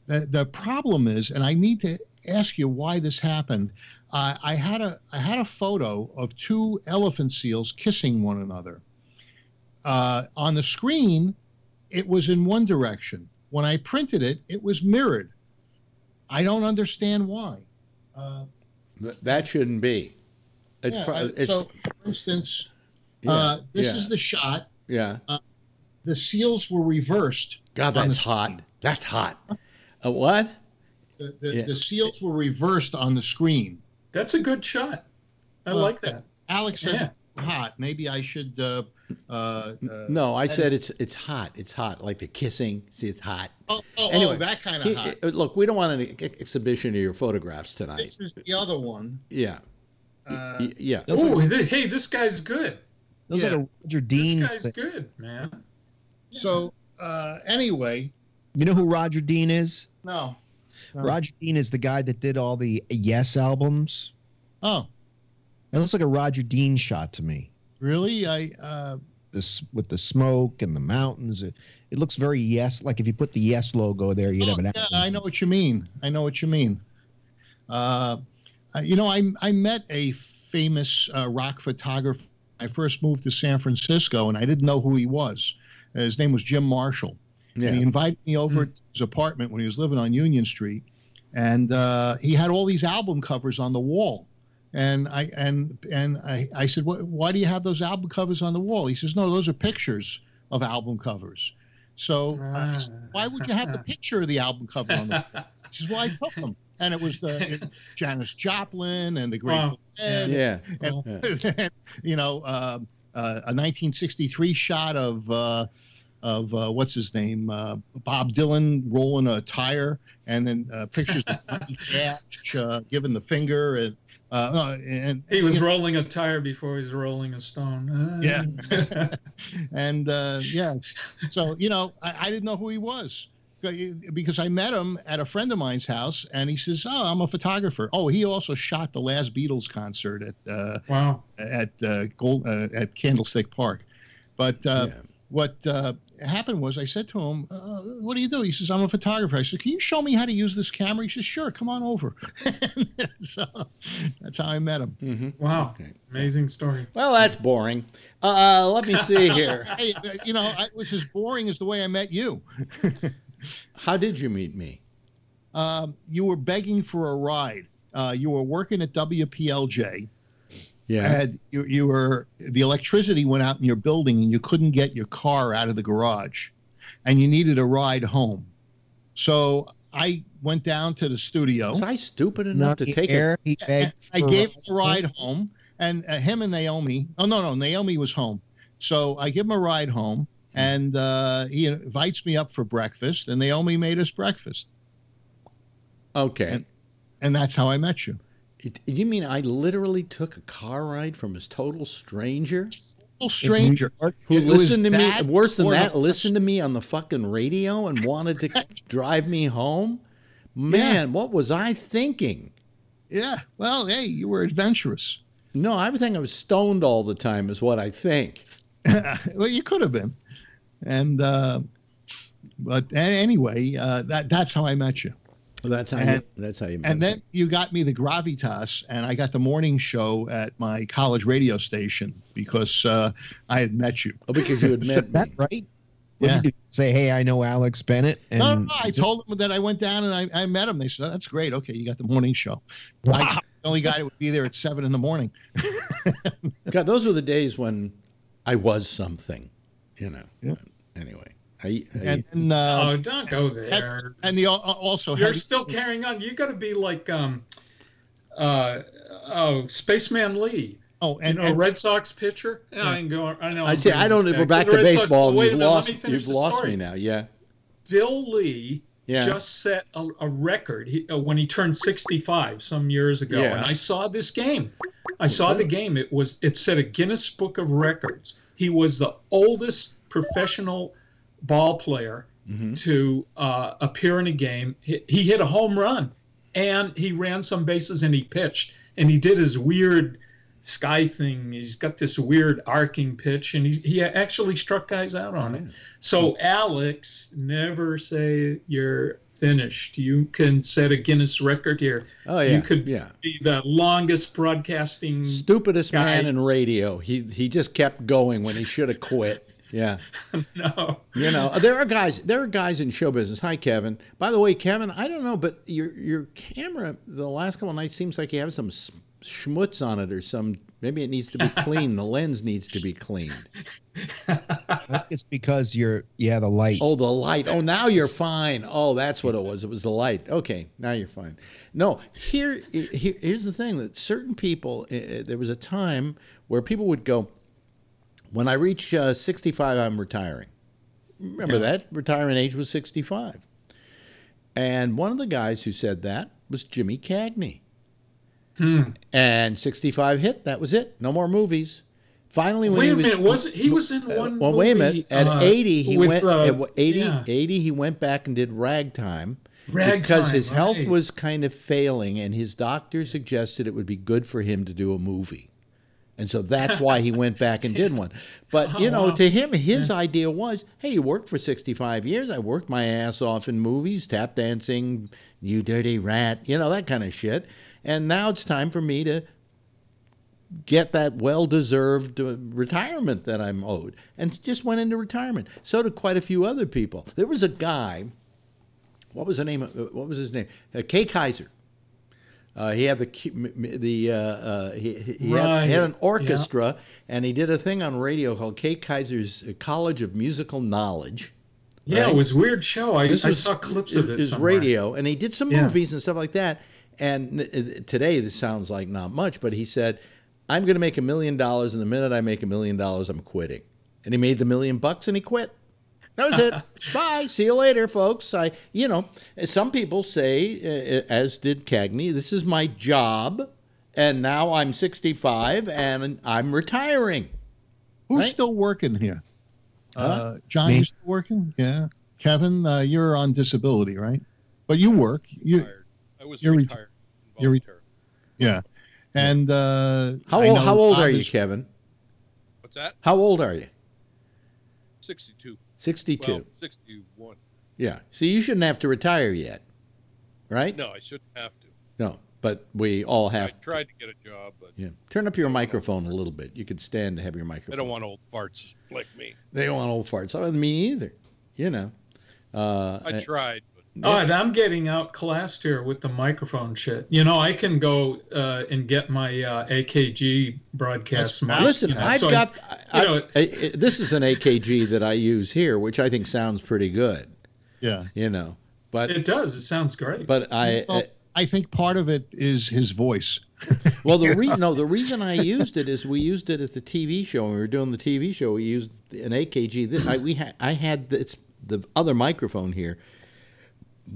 The problem is, and I need to ask you why this happened. I had a photo of 2 elephant seals kissing one another. On the screen, it was in one direction. When I printed it, it was mirrored. I don't understand why. That shouldn't be. So, for instance, this is the shot. Yeah. The seals were reversed. God, that's hot. That's hot. What? The seals were reversed on the screen. That's a good shot. I like that. Alex says it's hot. Maybe I should. No, I said it's hot. It's hot, like the kissing. See, it's hot. Anyway, that kind of hot. Look, we don't want an exhibition of your photographs tonight. This is the other one. Yeah. Yeah. Oh, hey, this guy's good. Those are the Roger Dean. This guy's good, man. So, anyway. You know who Roger Dean is? No. Roger Dean is the guy that did all the Yes albums. Oh. It looks like a Roger Dean shot to me. Really? This with the smoke and the mountains. It looks very Yes. Like if you put the Yes logo there, you'd have an album. I know what you mean. I met a famous rock photographer. I first moved to San Francisco, and I didn't know who he was. His name was Jim Marshall. Yeah. And he invited me over to his apartment when he was living on Union Street, and he had all these album covers on the wall. And I said, why do you have those album covers on the wall? He says, no, those are pictures of album covers. So I said, why would you have the picture of the album cover on the wall? He says, well, I took them. And it was Janis Joplin and the Grateful Dead. Yeah. And, a 1963 shot of what's his name, Bob Dylan rolling a tire, and then pictures of Cash giving the finger, and he was rolling a tire before he was rolling a stone. Yeah, and so I didn't know who he was, because I met him at a friend of mine's house, and he says, "Oh, I'm a photographer." Oh, he also shot the last Beatles concert at Candlestick Park. But what happened was, I said to him, "What do you do?" He says, "I'm a photographer." I said, "Can you show me how to use this camera?" He says, "Sure, come on over." So that's how I met him. Mm-hmm. Wow, okay. Amazing story. Well, that's boring. Let me see here. Hey, which is boring is the way I met you. How did you meet me? You were begging for a ride. You were working at WPLJ. Yeah. And the electricity went out in your building, and you couldn't get your car out of the garage, and you needed a ride home. So I went down to the studio. Was I stupid enough to take it? I gave him a ride home, and him and Naomi. Oh no, Naomi was home. So I give him a ride home, and he invites me up for breakfast, and Naomi made us breakfast. Okay. And that's how I met you. You mean I literally took a car ride from a total stranger? Total stranger. Who listened to me, worse than that, listened to me on the fucking radio and wanted to drive me home? Man, what was I thinking? Yeah. Well, hey, you were adventurous. No, I think I was stoned all the time is what I think. Well, you could have been. And but anyway, that's how I met you. That's how you met. And then you got me the gravitas, and I got the morning show at my college radio station because I had met you. Oh, because you had met me, right? What did you say? Hey, I know Alex Bennett. And no, I told them that I went down and I met him. They said, "Oh, that's great. Okay, you got the morning show." Wow. I'm the only guy that would be there at 7 in the morning. God, those were the days when I was something, Yeah. Anyway. Don't go there. And also you're still carrying on. You got to be like Spaceman Lee. Oh, and Red Sox pitcher. Yeah. I know. I don't. We're back to baseball. You've lost me now. Yeah. Bill Lee just set a record when he turned 65 some years ago, and I saw this game. I saw the game. It set a Guinness Book of Records. He was the oldest professional ball player to appear in a game. He hit a home run, and he ran some bases, and he pitched, and he did his weird sky thing. He's got this weird arcing pitch, and he actually struck guys out on it. So Alex, never say you're finished. You can set a Guinness record here. Oh yeah, you could be the longest broadcasting stupidest guy. Man in radio. He just kept going when he should have quit. Yeah. No. There are guys in show business. Hi, Kevin. By the way, Kevin, I don't know, but your camera the last couple of nights seems like you have some schmutz on it or some. Maybe it needs to be cleaned. The lens needs to be cleaned. It's because the light. Oh, the light. Oh, now you're fine. Oh, that's what it was. It was the light. Okay, now you're fine. No, here's the thing that certain people. There was a time where people would go, when I reach 65, I'm retiring. Remember that? Retirement age was 65. And one of the guys who said that was Jimmy Cagney. And 65 hit. That was it. No more movies. Finally, when he was in one movie. Wait a minute. At 80, he went. At 80, he went back and did Ragtime. Because his health was kind of failing, and his doctor suggested it would be good for him to do a movie. And so that's why he went back and did one. But, to him, his idea was, hey, you worked for 65 years. I worked my ass off in movies, tap dancing, you dirty rat, that kind of shit. And now it's time for me to get that well-deserved retirement that I'm owed. And just went into retirement. So did quite a few other people. There was a guy, what was his name? Kay Kaiser. He had he had an orchestra, and he did a thing on radio called Kay Kaiser's College of Musical Knowledge. Yeah, right? It was a weird show. I saw clips of it. It was radio, and he did some movies and stuff like that. And today, this sounds like not much, but he said, I'm going to make $1 million, and the minute I make $1 million, I'm quitting. And he made the $1 million, and he quit. That was it. Bye. See you later, folks. Some people say, as did Cagney, this is my job, and now I'm 65, and I'm retiring. Who's still working here? John, you still working? Yeah. Kevin, you're on disability, right? But you work. I was retired. You're retired. Yeah. And how old are you, Kevin? What's that? How old are you? 62. 62. Well, 61. Yeah. So you shouldn't have to retire yet, right? No, I shouldn't have to. No, but we all have. I tried to get a job, but yeah. Turn up your microphone a little bit. You could stand to have your microphone. I don't want old farts like me. They don't want old farts. Oh, me either. You know. I tried. Oh, and I'm getting outclassed here with the microphone shit. You know, I can go and get my AKG broadcast mic. Listen, I've so got. This is an AKG that I use here, which I think sounds pretty good. Yeah. You know, but it does. It sounds great. But I think part of it is his voice. Well, the reason I used it is we used it at the TV show. When we were doing the TV show, we used an AKG. I had the other microphone here.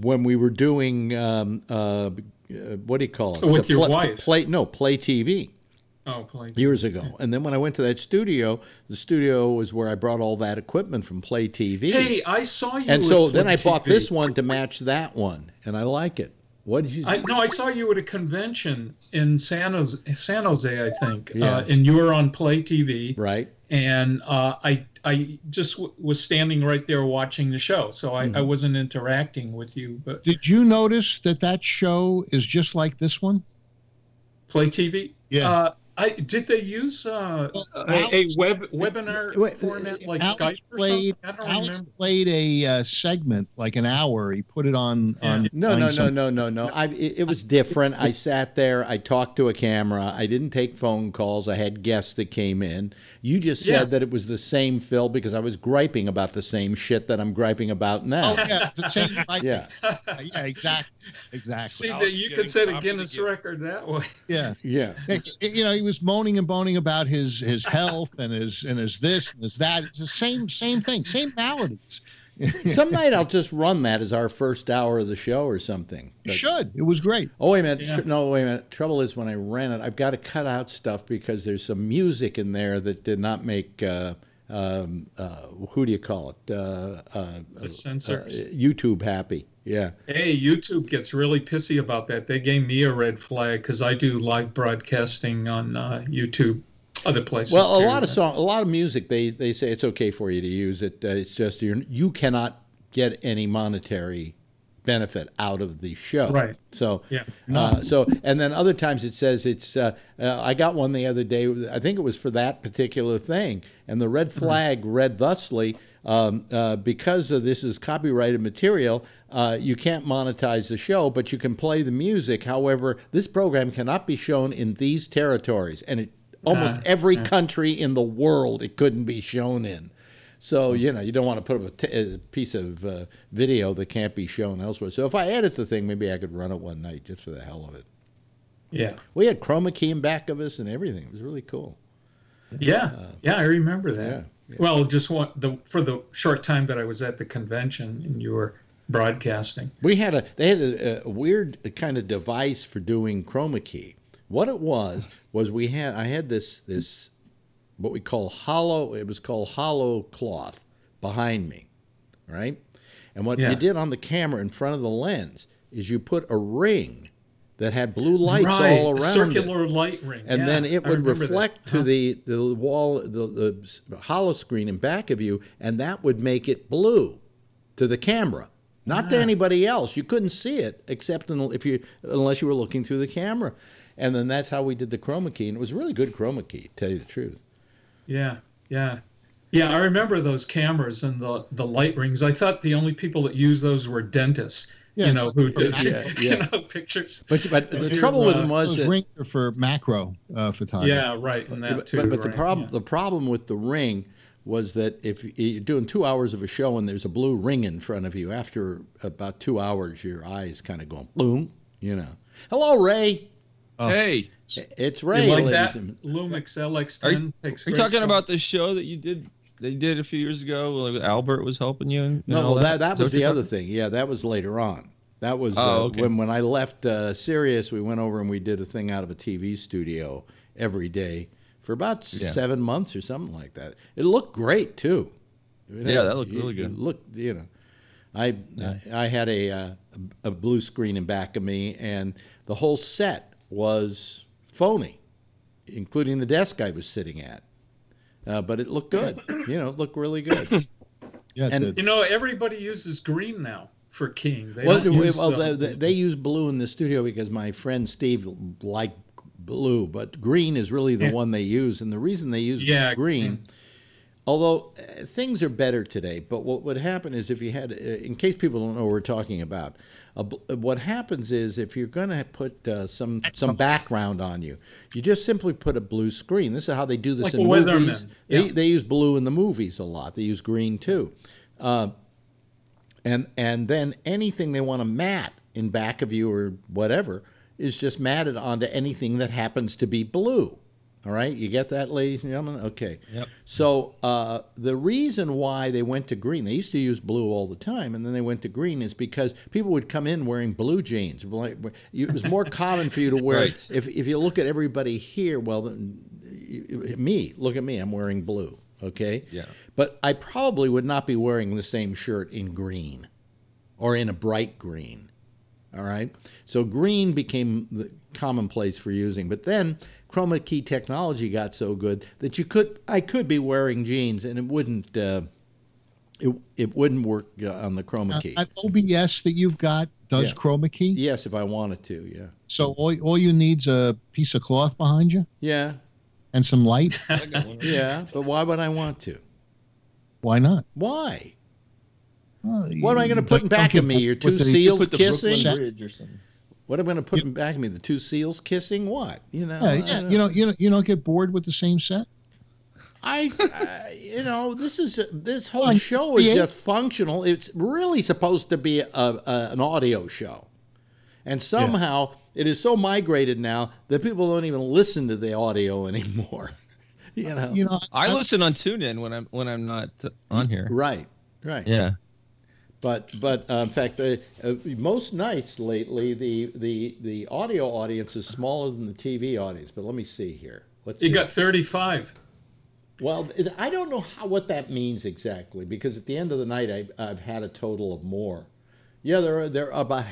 When we were doing, what do you call it? With your wife? Play TV. Oh, Play TV. Years ago. And then when I went to that studio, the studio was where I brought all that equipment from Play TV. Hey, I saw you. And so then I TV. bought this one to match that one, and I like it. What did you? I saw you at a convention in San Jose, I think, Yeah. and you were on Play TV, right? And I just was standing right there watching the show, so I wasn't interacting with you. But did you notice that show is just like this one? Play TV? Yeah. Did they use a webinar format like Skype or something? I don't remember. Played a segment, like an hour. He put it on. No. It was different. I sat there. I talked to a camera. I didn't take phone calls. I had guests that came in. You just said that it was the same, Phil, because I was griping about the same shit that I'm griping about now. Oh, yeah, the same. Yeah. Yeah, exactly. See, that you could set a Guinness record that way. Yeah. Yeah. You know, he was moaning and boning about his health and his this and his that. It's the same thing, same maladies. Some night I'll just run that as our first hour of the show or something. You should. It was great. Oh, wait a minute. Yeah. No, wait a minute. Trouble is when I ran it, I've got to cut out stuff because there's some music in there that did not make, who do you call it? The censors. YouTube happy. Yeah. Hey, YouTube gets really pissy about that. They gave me a red flag because I do live broadcasting on YouTube. Other places. Well, too, a lot of music. They say it's okay for you to use it. It's just you cannot get any monetary benefit out of the show. Right. So yeah. And then other times it says it's. I got one the other day. I think it was for that particular thing, and the red flag read thusly: because this is copyrighted material, you can't monetize the show, but you can play the music. However, this program cannot be shown in these territories, and almost every country in the world it couldn't be shown in. So, you know, you don't want to put up a piece of video that can't be shown elsewhere. So if I edit the thing, maybe I could run it one night just for the hell of it. Yeah. We had chroma key in back of us and everything. It was really cool. Yeah. I remember that. Yeah. Well, just for the short time that I was at the convention and you were broadcasting. They had a weird kind of device for doing chroma key. What it was I had this what we call hollow. It was called hollow cloth behind me, right? And what you did on the camera in front of the lens is you put a ring that had blue lights all around a circular light ring, and then it would reflect to the wall, the hollow screen in back of you, and that would make it blue to the camera. Not to anybody else. You couldn't see it except unless you were looking through the camera. And then that's how we did the chroma key. And it was a really good chroma key, to tell you the truth. Yeah. I remember those cameras and the light rings. I thought the only people that used those were dentists, who did pictures. But the trouble with them was those rings are for macro photography. Yeah, right. And that too. But the problem with the ring was that if you're doing 2 hours of a show and there's a blue ring in front of you, after about 2 hours, your eyes kind of going boom, Hello, Ray. Oh. Hey, it's Ray. You like that? Lumix LX10 takes. Are you talking about the show that you did? They did a few years ago. Like Albert was helping you. No, that was the other thing. Yeah, that was later on. That was when I left Sirius. We went over and we did a thing out of a TV studio every day for about 7 months or something like that. It looked great too. That looked really good. It looked, I had a blue screen in back of me, and the whole set was phony, including the desk I was sitting at. But it looked good. It looked really good. Yeah, and everybody uses green now for keying. They use blue in the studio because my friend Steve liked blue, but green is really the one they use. And the reason they use green, although things are better today, but what would happen is if you had, in case people don't know what we're talking about, what happens is if you're going to put some background on you, you just simply put a blue screen. This is how they do this in movies. They use blue in the movies a lot. They use green too. And then anything they want to matte in back of you or whatever is just matted onto anything that happens to be blue. All right, you get that, ladies and gentlemen? Okay. Yep. So the reason why they went to green, they used to use blue all the time, and then they went to green, is because people would come in wearing blue jeans. It was more common for you to wear. Right. If you look at everybody here, well, look at me, I'm wearing blue. Okay. Yeah. But I probably would not be wearing the same shirt in green, or in a bright green. All right. So green became the commonplace for using, but then chroma key technology got so good that I could be wearing jeans and it wouldn't work on the chroma key. That OBS that you've got does chroma key? Yes, if I wanted to, yeah. So all you need's a piece of cloth behind you? Yeah. And some light? Yeah, but why would I want to? Why not? Why? Well, what am I going to put in back of me? Your two seals kissing? Bridge or something. What am I going to put in back of me? The two seals kissing? What? You don't get bored with the same set? This whole show is just functional. It's really supposed to be an audio show, and somehow it is so migrated now that people don't even listen to the audio anymore. I listen on TuneIn when I'm not on here. Right. Yeah. But in fact, most nights lately, the audio audience is smaller than the TV audience. But let me see here. You got 35. Well, I don't know what that means exactly, because at the end of the night, I've had a total of more. Yeah, there are about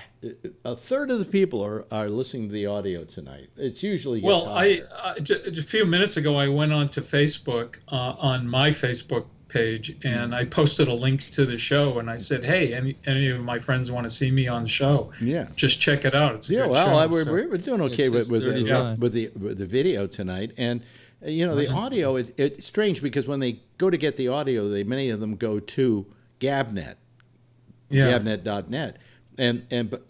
a third of the people are listening to the audio tonight. It's usually just a few minutes ago, I went on to Facebook on my Facebook page, and I posted a link to the show, and I said, hey, any of my friends want to see me on the show, just check it out. It's a good show. We're doing okay with the video tonight. And the audio, it's strange because when they go to get the audio, many of them go to Gabnet, gabnet.net,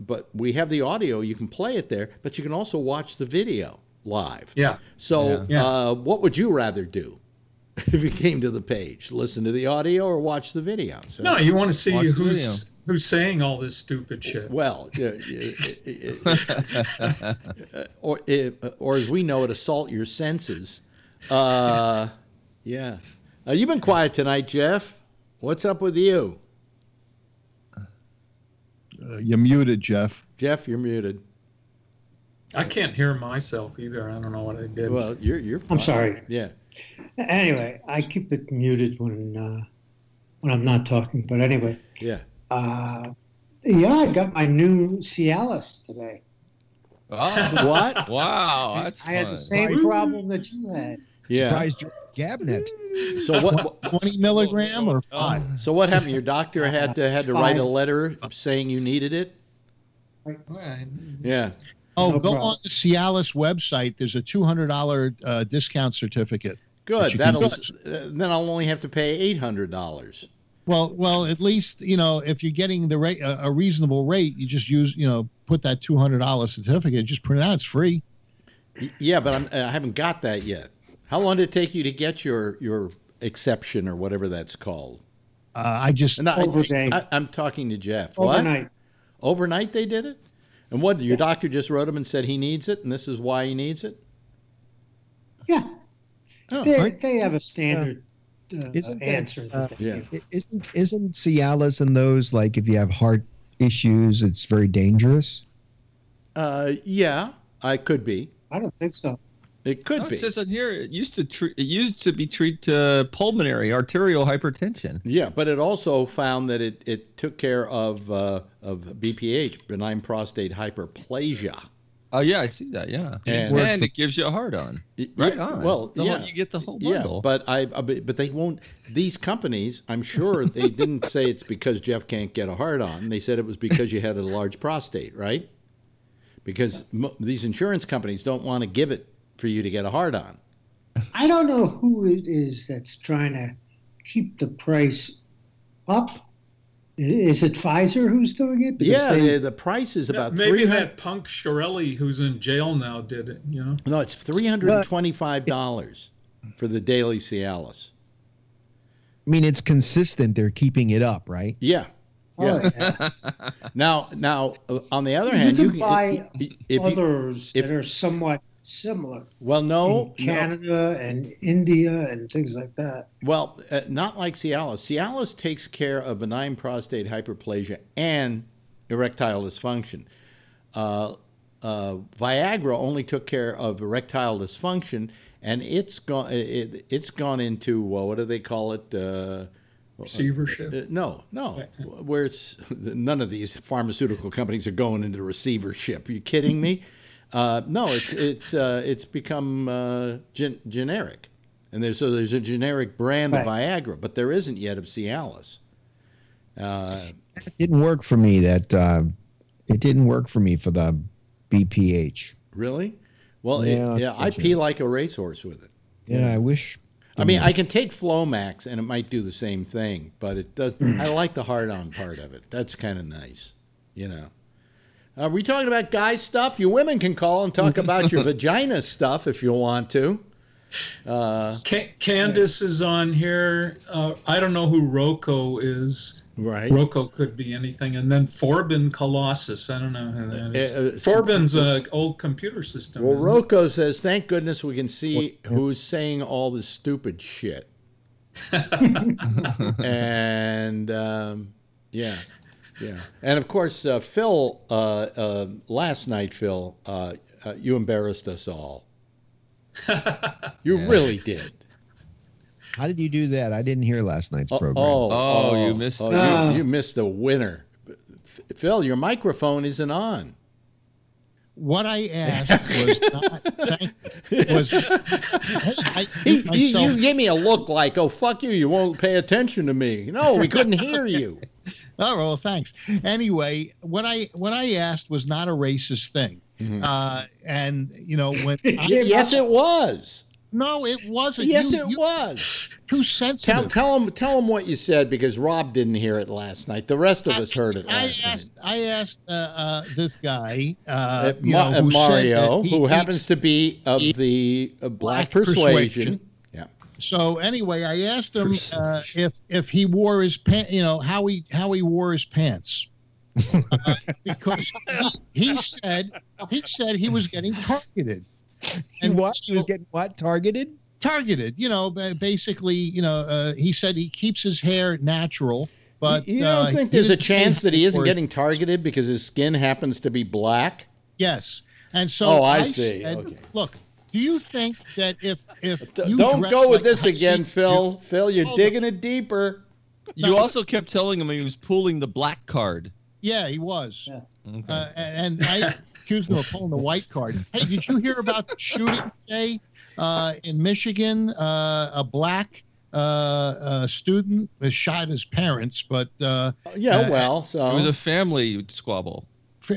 but we have the audio. You can play it there, but you can also watch the video live. So what would you rather do if you came to the page? Listen to the audio or watch the video? So, no, you want to see who's saying all this stupid shit. Well, or as we know it, assault your senses. You've been quiet tonight, Jeff. What's up with you? You're muted, Jeff. Jeff, you're muted. I can't hear myself either. I don't know what I did. Well, you're fine. I'm sorry. Yeah. Anyway, I keep it muted when I'm not talking. But anyway. Yeah. I got my new Cialis today. Oh, what? Wow, that's I had the same problem that you had. Yeah. Surprised your Gabnet. So what? 20 milligram or 5? So what happened? Your doctor had to write a letter saying you needed it. Yeah. Oh, go on the Cialis website. There's a $200 discount certificate. Good. Then I'll only have to pay $800. Well, at least if you're getting the rate, a reasonable rate, you just put that $200 certificate, just print it out. It's free. Yeah, but I haven't got that yet. How long did it take you to get your exception or whatever that's called? I'm talking to Jeff. Overnight. What? Overnight they did it? And what, your doctor just wrote him and said he needs it, and this is why he needs it? Yeah. Oh, they have a standard answer. Isn't Cialis and those, like, if you have heart issues, it's very dangerous? Yeah, I could be. I don't think so. It could be. It says on here it used to be treat pulmonary arterial hypertension. Yeah, but it also found that it took care of BPH, benign prostate hyperplasia. Oh yeah, I see that. Yeah, and it gives you a hard on. Right on. Well, you get the whole bundle. Yeah, but they won't. These companies, I'm sure they didn't say it's because Jeff can't get a hard on. They said it was because you had a large prostate, right? Because these insurance companies don't want to give it for you to get a hard on. I don't know who it is that's trying to keep the price up. Is it Pfizer who's doing it? Because the price is about maybe that punk Shirelli who's in jail now did it. You know, no, it's $325 for the daily Cialis. I mean, it's consistent. They're keeping it up, right? Yeah. Yeah. Now, on the other hand, you can buy others that are somewhat similar. Well, no, in Canada and India and things like that. Well, not like Cialis. Cialis takes care of benign prostate hyperplasia and erectile dysfunction. Viagra only took care of erectile dysfunction, and it's gone into what do they call it? Receivership? No, where it's none of these pharmaceutical companies are going into receivership. Are you kidding me? No, it's become generic, and there's a generic brand of Viagra, but there isn't yet of Cialis. It didn't work for me. It didn't work for me for the BPH. Really? Well, I pee like a racehorse with it. Yeah, I wish. I mean, I can take Flomax, and it might do the same thing, but it does. I like the hard-on part of it. That's kind of nice, you know. Are we talking about guy stuff? You women can call and talk about your vagina stuff if you want to. Candace is on here. I don't know who Rocco is. Right. Rocco could be anything. And then Forbin Colossus. I don't know who that is. Forbin's an old computer system. Well, Rocco says, thank goodness we can see who's saying all this stupid shit. And, yeah. And, of course, Phil, last night, Phil, you embarrassed us all. You really did. How did you do that? I didn't hear last night's program. You missed it. You missed a winner. Phil, your microphone isn't on. What I asked was not you gave me a look like, oh, fuck you, you won't pay attention to me. No, we couldn't hear you. Oh, well, thanks. Anyway, what I asked was not a racist thing. Mm-hmm. And, you know, when yes, it was. No, it wasn't. Yes, it was. Too sensitive. Tell him what you said, because Rob didn't hear it last night. The rest of us heard it last night. I asked this guy, Mario, who happens to be of the black persuasion. Yeah. So anyway, I asked him if he wore his pants, how he wore his pants. Because he said he was getting targeted. And he was getting what? Targeted? Targeted. Basically, he said he keeps his hair natural, but you don't think there's a chance that he isn't getting targeted because his skin happens to be black? Yes. And so I see. Said, okay. Look, do you think that if you don't go with like this again, Phil? Phil, you're digging it deeper. You also kept telling him he was pulling the black card. Yeah, he was. Yeah. Okay. And I accused him of pulling the white card. Hey, did you hear about the shooting today in Michigan? A black student was shot his parents, but so it was a family squabble.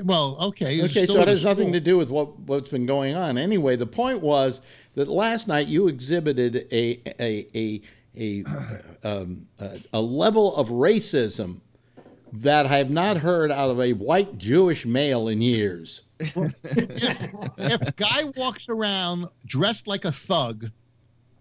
Well, okay. Okay, so it has nothing to do with what's been going on. Anyway, the point was that last night you exhibited a level of racism that I have not heard out of a white Jewish male in years. If a guy walks around dressed like a thug,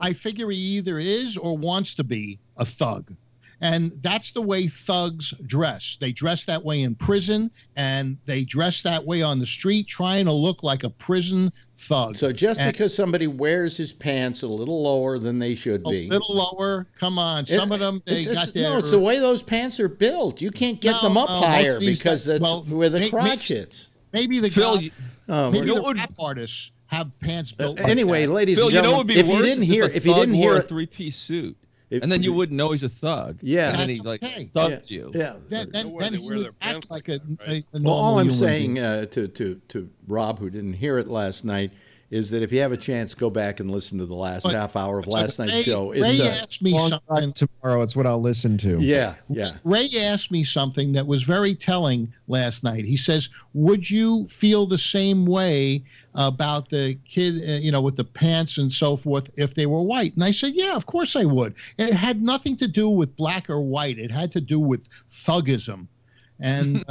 I figure he either is or wants to be a thug. And that's the way thugs dress. They dress that way in prison, and they dress that way on the street, trying to look like a prison thug. So because somebody wears his pants a little lower than they should be. A little lower? Come on. Some of them, No, it's the way those pants are built. You can't get them up higher because that's where the crotch hits. Maybe the rap artists have pants built. Anyway, like ladies Phil, and you know gentlemen, what would be if worse you didn't hear, if if you didn't hear a it, three-piece suit, and then you wouldn't know he's a thug. Yeah, and then he That's like okay. thugs you. yeah. Then he would act like a Well, normal all I'm human saying being. to Rob, who didn't hear it last night, is that if you have a chance, go back and listen to the last half hour of last night's show. Ray asked me something tomorrow. It's what I'll listen to. Yeah. Ray asked me something that was very telling last night. He says, "Would you feel the same way about the kid, with the pants and so forth, if they were white?" And I said, "Yeah, of course I would." And it had nothing to do with black or white. It had to do with thuggism. And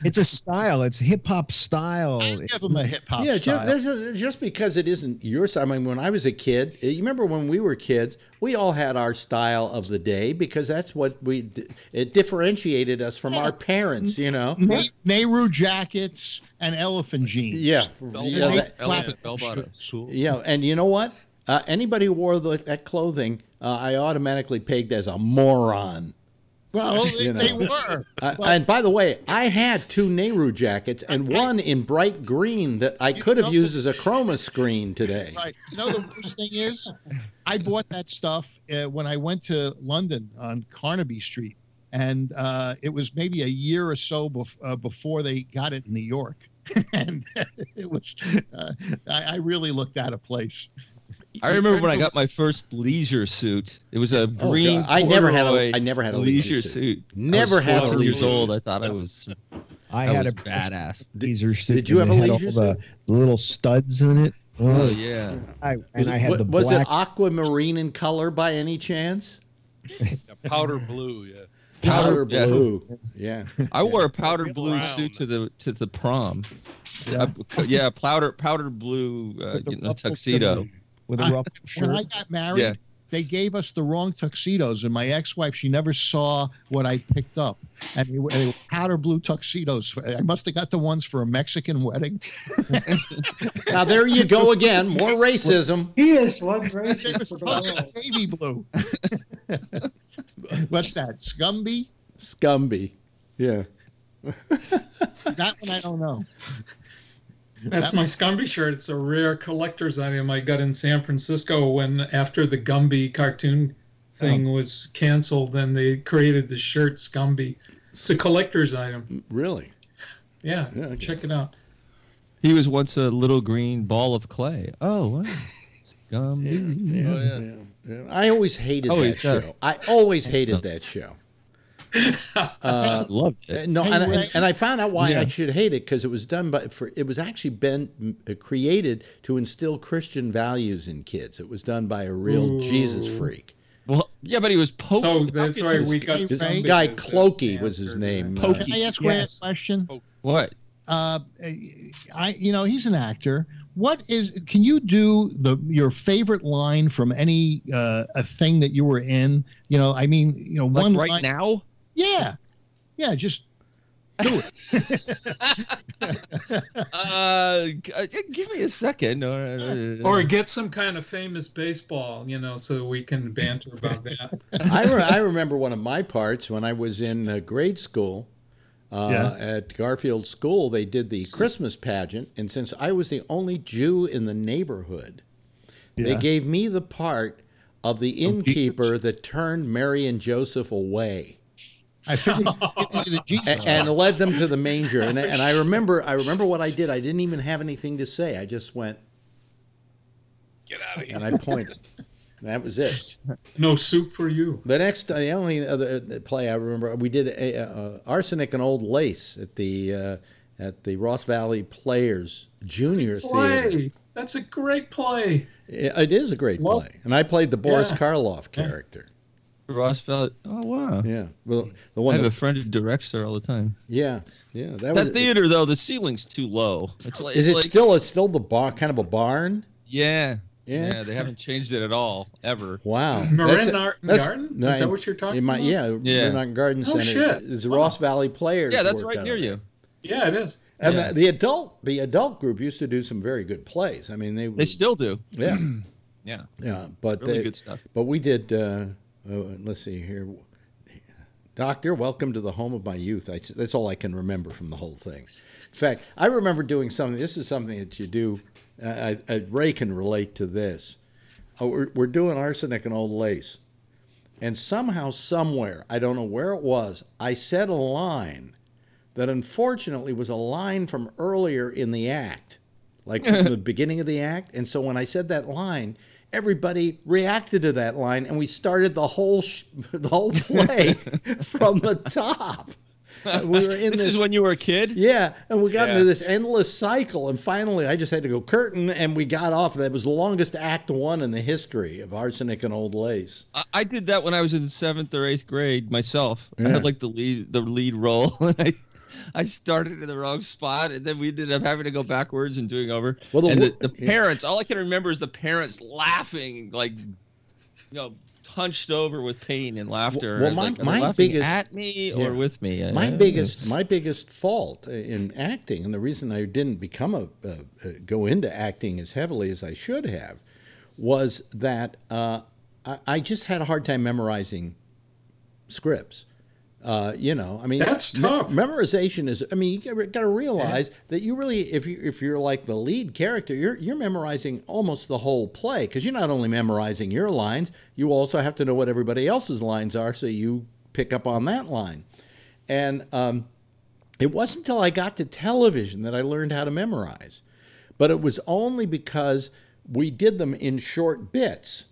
it's a style. It's hip hop style. I give him a hip hop style. Just because it isn't your style. I mean, when I was a kid, you remember when we were kids, we all had our style of the day because that's what it differentiated us from our parents, Nehru jackets and elephant jeans. Yeah. Elephant bell bottoms. Cool. Yeah, and you know what? Anybody who wore that clothing, I automatically pegged as a moron. Well, they were. And by the way, I had 2 Nehru jackets and one in bright green that I could have used as a chroma screen today. Right. The worst thing is, I bought that stuff when I went to London on Carnaby Street, and it was maybe a year or so before they got it in New York, and it was. I really looked out of place. I remember when I got my first leisure suit. It was a green. I never had a leisure suit. Never had a leisure years old. I thought I was. I had a badass leisure suit. Did you have a leisure suit? The little studs on it. Oh yeah. I had the Was black. it aquamarine in color by any chance? Powder blue, yeah. Powder blue. Yeah. I wore a powder blue suit to the prom. Yeah, powder blue tuxedo. With a rough shirt. When I got married, they gave us the wrong tuxedos, and my ex-wife, she never saw what I picked up, and they were powder blue tuxedos. I must have got the ones for a Mexican wedding. Now there you go again, more racism. He is one racist for the world. Navy blue. What's that? Scumby? Scumby. Yeah. That one I don't know. That's my Scumby shirt. It's a rare collector's item I got in San Francisco after the Gumby cartoon thing was canceled, and they created the shirt Scumby. It's a collector's item. Really? Yeah, check it out. He was once a little green ball of clay. Oh, wow. Scumby. Yeah. I always hated that show. I always hated that show. Loved it. No, and I found out why I should hate it, because it was done it was actually created to instill Christian values in kids. It was done by a real Jesus freak. Well, yeah, but he was Pope. So that's why we got this guy Clokey was his name. Can I ask Ray a question? What? He's an actor. Can you do your favorite line from any a thing that you were in? Like one right line. now? Yeah, just do it. Give me a second. Or get some kind of famous baseball, so we can banter about that. I remember one of my parts when I was in grade school. At Garfield School, they did the Christmas pageant, and since I was the only Jew in the neighborhood, they gave me the part of the innkeeper that turned Mary and Joseph away. I figured the Jesus and led them to the manger. And I remember what I did. I didn't even have anything to say. I just went, "Get out of here!" and I pointed. That was it. No soup for you. The only other play I remember, we did Arsenic and Old Lace at the Ross Valley Players Junior Theater. That's a great play. It is a great play, and I played the Boris Karloff character. Ross Valley. Oh wow. Yeah. Well, the one I have a friend who directs there all the time. Yeah. That theater though, the ceiling's too low. Is it still the bar, kind of a barn? Yeah. Yeah, they haven't changed it at all, ever. Wow. Marin Garden? Is that what you're talking about? Yeah, Marin Garden Center. Oh, shit. It's the Ross Valley Players. Yeah, that's right near you. Yeah, it is. And the adult group used to do some very good plays. I mean, they still do. Yeah. Yeah. But really good stuff. But we did, let's see here. Doctor, welcome to the home of my youth. That's all I can remember from the whole thing. In fact, I remember doing something. This is something that you do Ray can relate to this. We're doing Arsenic and Old Lace. And somehow, somewhere, I don't know where it was, I said a line that unfortunately was a line from earlier in the act, like from the beginning of the act. And so when I said that line, everybody reacted to that line, and we started the whole play from the top. We were in this is when you were a kid? Yeah, and we got into this endless cycle, and finally I just had to go curtain, and we got off. That was the longest act one in the history of Arsenic and Old Lace. I did that when I was in 7th or 8th grade myself. I had like the lead role, and I started in the wrong spot, and then we ended up having to go backwards and doing over. Well, the parents, all I can remember is the parents laughing, like, hunched over with pain and laughter. Well, my biggest at me or with me. My biggest fault in acting, and the reason I didn't become go into acting as heavily as I should have, was that I just had a hard time memorizing scripts. I mean, that's tough. Memorization is. I mean, you got to realize that you really, if you're like the lead character, you're memorizing almost the whole play, because you're not only memorizing your lines, you also have to know what everybody else's lines are, so you pick up on that line. And it wasn't until I got to television that I learned how to memorize, but it was only because we did them in short bits,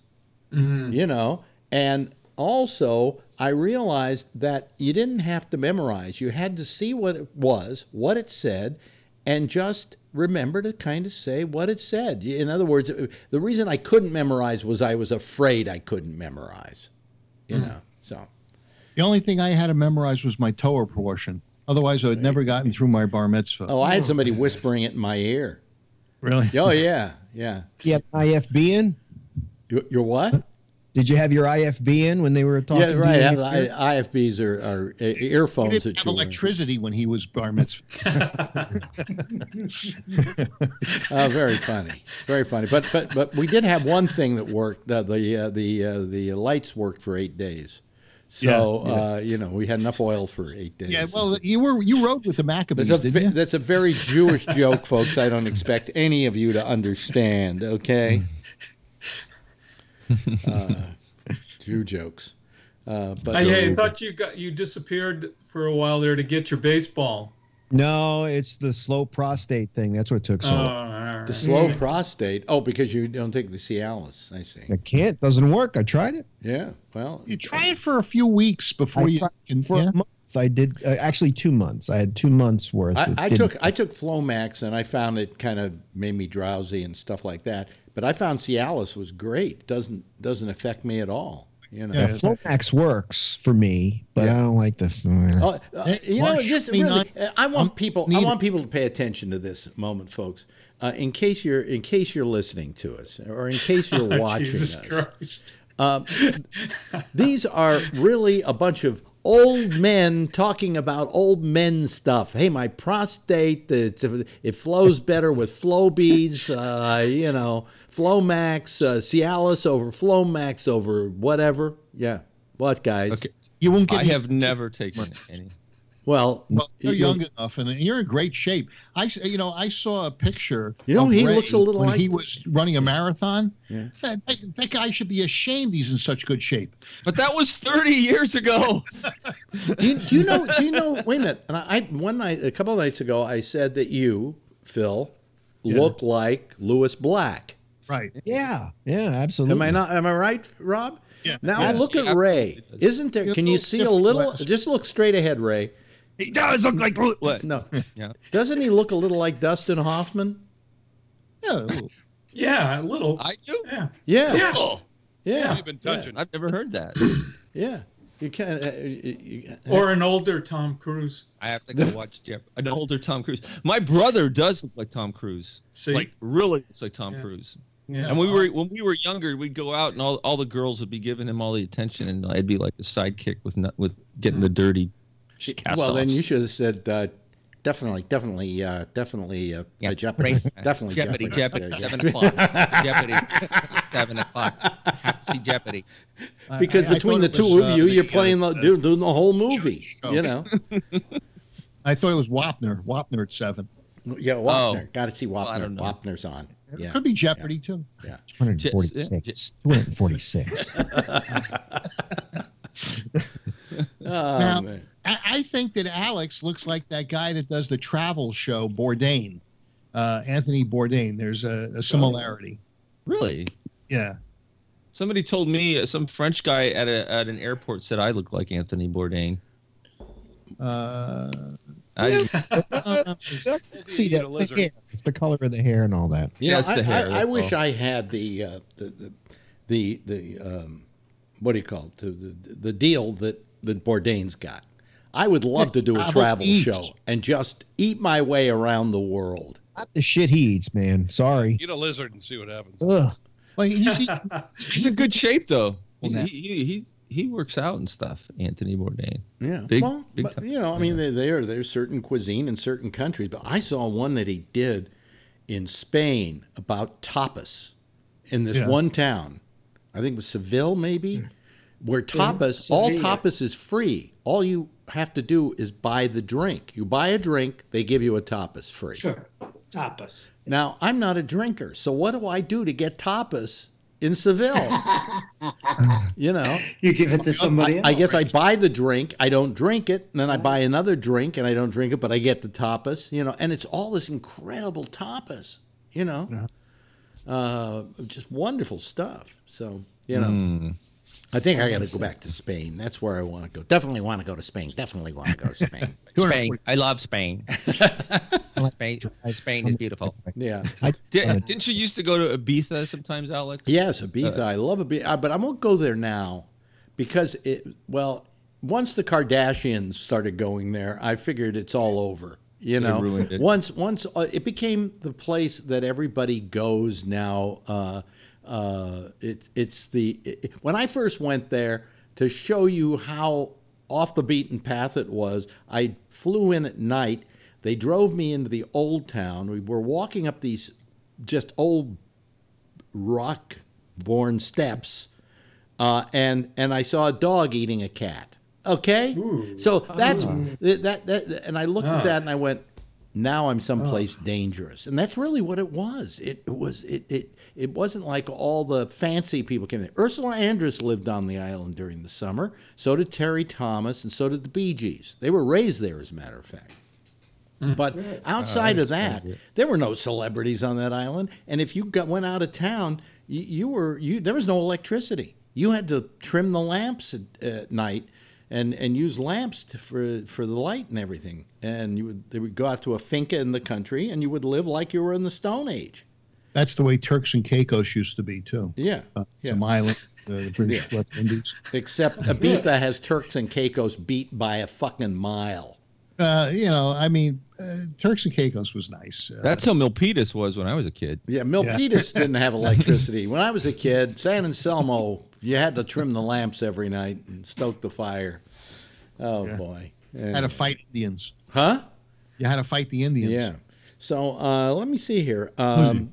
and also, I realized that you didn't have to memorize. You had to see what it was, what it said, and just remember to kind of say what it said. In other words, the reason I couldn't memorize was I was afraid I couldn't memorize. So. The only thing I had to memorize was my Torah portion. Otherwise, I had never gotten through my bar mitzvah. Oh, I had somebody whispering it in my ear. Really? Oh, yeah, yeah. You have IFB in? Your what? Did you have your IFB in when they were talking? Yeah, right. To you? IFBs are earphones. He didn't have electricity when he was bar mitzvah. Very funny, very funny. But we did have one thing that worked. The lights worked for 8 days. So we had enough oil for 8 days. Yeah, well, you rode with the Maccabees, didn't you? That's a very Jewish joke, folks. I don't expect any of you to understand. Okay. Jew jokes. But I thought you disappeared for a while there to get your baseball. No, it's the slow prostate thing. That's what took so long. The slow prostate. Oh, because you don't take the Cialis. I see. I can't. Doesn't work. I tried it. Yeah. Well, you try it for a few weeks before you can. For a month. I did actually 2 months. I had 2 months worth. I took Flomax, and I found it kind of made me drowsy and stuff like that. But I found Cialis was great. Doesn't affect me at all. Yeah, Flomax works for me, but I don't like the. I want people to pay attention to this moment, folks. In case you're listening to us, or in case you're watching Jesus us. Christ. These are really a bunch of old men talking about old men stuff. Hey, my prostate, it flows better with flow beads, Flomax, Cialis over Flomax over whatever. Yeah. What, guys? Okay. You won't get. I have never taken any. Well, you're young enough, and you're in great shape. I saw a picture. He looks a little when like he was running a marathon. Yeah. That guy should be ashamed. He's in such good shape. But that was 30 years ago. Do you know? Wait a minute. And one night, a couple of nights ago, I said that you, Phil, look like Lewis Black. Right. Yeah. Yeah. Absolutely. Am I right, Rob? Yeah. Now look at Ray. Isn't there? Can you see a little? Just look straight ahead, Ray. He does look like what? No. Yeah. Doesn't he look a little like Dustin Hoffman? Yeah. Yeah, a little. I do. Yeah. Yeah. Yeah. Yeah. You've been touching. I've never heard that. Yeah. You can. Or an older Tom Cruise. I have to go watch an older Tom Cruise. My brother does look like Tom Cruise. See? Like really looks like Tom Cruise. Yeah. And when we were younger, we'd go out and all the girls would be giving him all the attention, and I'd be like a sidekick with getting the dirty. Well, then you should have said definitely, Jeopardy. Definitely Jeopardy. 7 o'clock. Jeopardy, 7 o'clock. Have to see Jeopardy. Because between the two of you, you're playing doing the whole movie. You know. I thought it was Wapner. Wapner at 7. Yeah, Wapner. Oh. Got to see Wapner. Well, I don't know. Wapner's on. It could be Jeopardy, too. Yeah. 246. 246. Now, man. I think that Alex looks like that guy that does the travel show, Bourdain. Anthony Bourdain. There's a similarity. Really? Yeah. Somebody told me, some French guy at an airport said I look like Anthony Bourdain. See that the hair. It's the color of the hair and all that. Yeah, it's the hair. I wish I had the what do you call it? The deal that Bourdain's got. I would love to do a travel show and just eat my way around the world. Not the shit he eats, man. Sorry. Eat a lizard and see what happens. Ugh. Well, He's in good shape though. He works out and stuff. Anthony Bourdain. Yeah, big but, time. you know, I mean, there's certain cuisine in certain countries, but I saw one that he did in Spain about tapas in this one town. I think it was Seville, maybe, where tapas, all tapas is free. All you have to do is buy the drink. You buy a drink, they give you a tapas free. Sure, tapas. Now, I'm not a drinker, so what do I do to get tapas in Seville? You know, you give it to somebody else. I guess I buy the drink, I don't drink it, and then I buy another drink and I don't drink it, but I get the tapas, you know, and it's all this incredible tapas, you know, just wonderful stuff. So, you know, I think I got to go back to Spain. That's where I want to go. Definitely want to go to Spain. Definitely want to go to Spain. Spain. I love Spain. Spain is beautiful. Yeah. Didn't you used to go to Ibiza sometimes, Alex? Yes, Ibiza. I love Ibiza, but I won't go there now because once the Kardashians started going there, I figured it's all over. You know, once it became the place that everybody goes now. When I first went there, to show you how off the beaten path it was, I flew in at night. They drove me into the old town. We were walking up these just old rock-borne steps, and I saw a dog eating a cat. Okay, so that's that, and I looked at that and I went, now I'm someplace dangerous, and that's really what it was. It wasn't like all the fancy people came there. Ursula Andress lived on the island during the summer. So did Terry Thomas, and so did the Bee Gees. They were raised there, as a matter of fact. But outside of that, there were no celebrities on that island. And if you went out of town, there was no electricity. You had to trim the lamps at night and use lamps for the light and everything. And they would go out to a finca in the country, and you would live like you were in the Stone Age. That's the way Turks and Caicos used to be, too. Yeah. Some island, the British West Indies. Except Ibiza has Turks and Caicos beat by a fucking mile. I mean, Turks and Caicos was nice. That's how Milpitas was when I was a kid. Yeah, Milpitas didn't have electricity. When I was a kid, San Anselmo, you had to trim the lamps every night and stoke the fire. Oh, boy. Had to fight Indians. Huh? You had to fight the Indians. Yeah. So let me see here. Kevin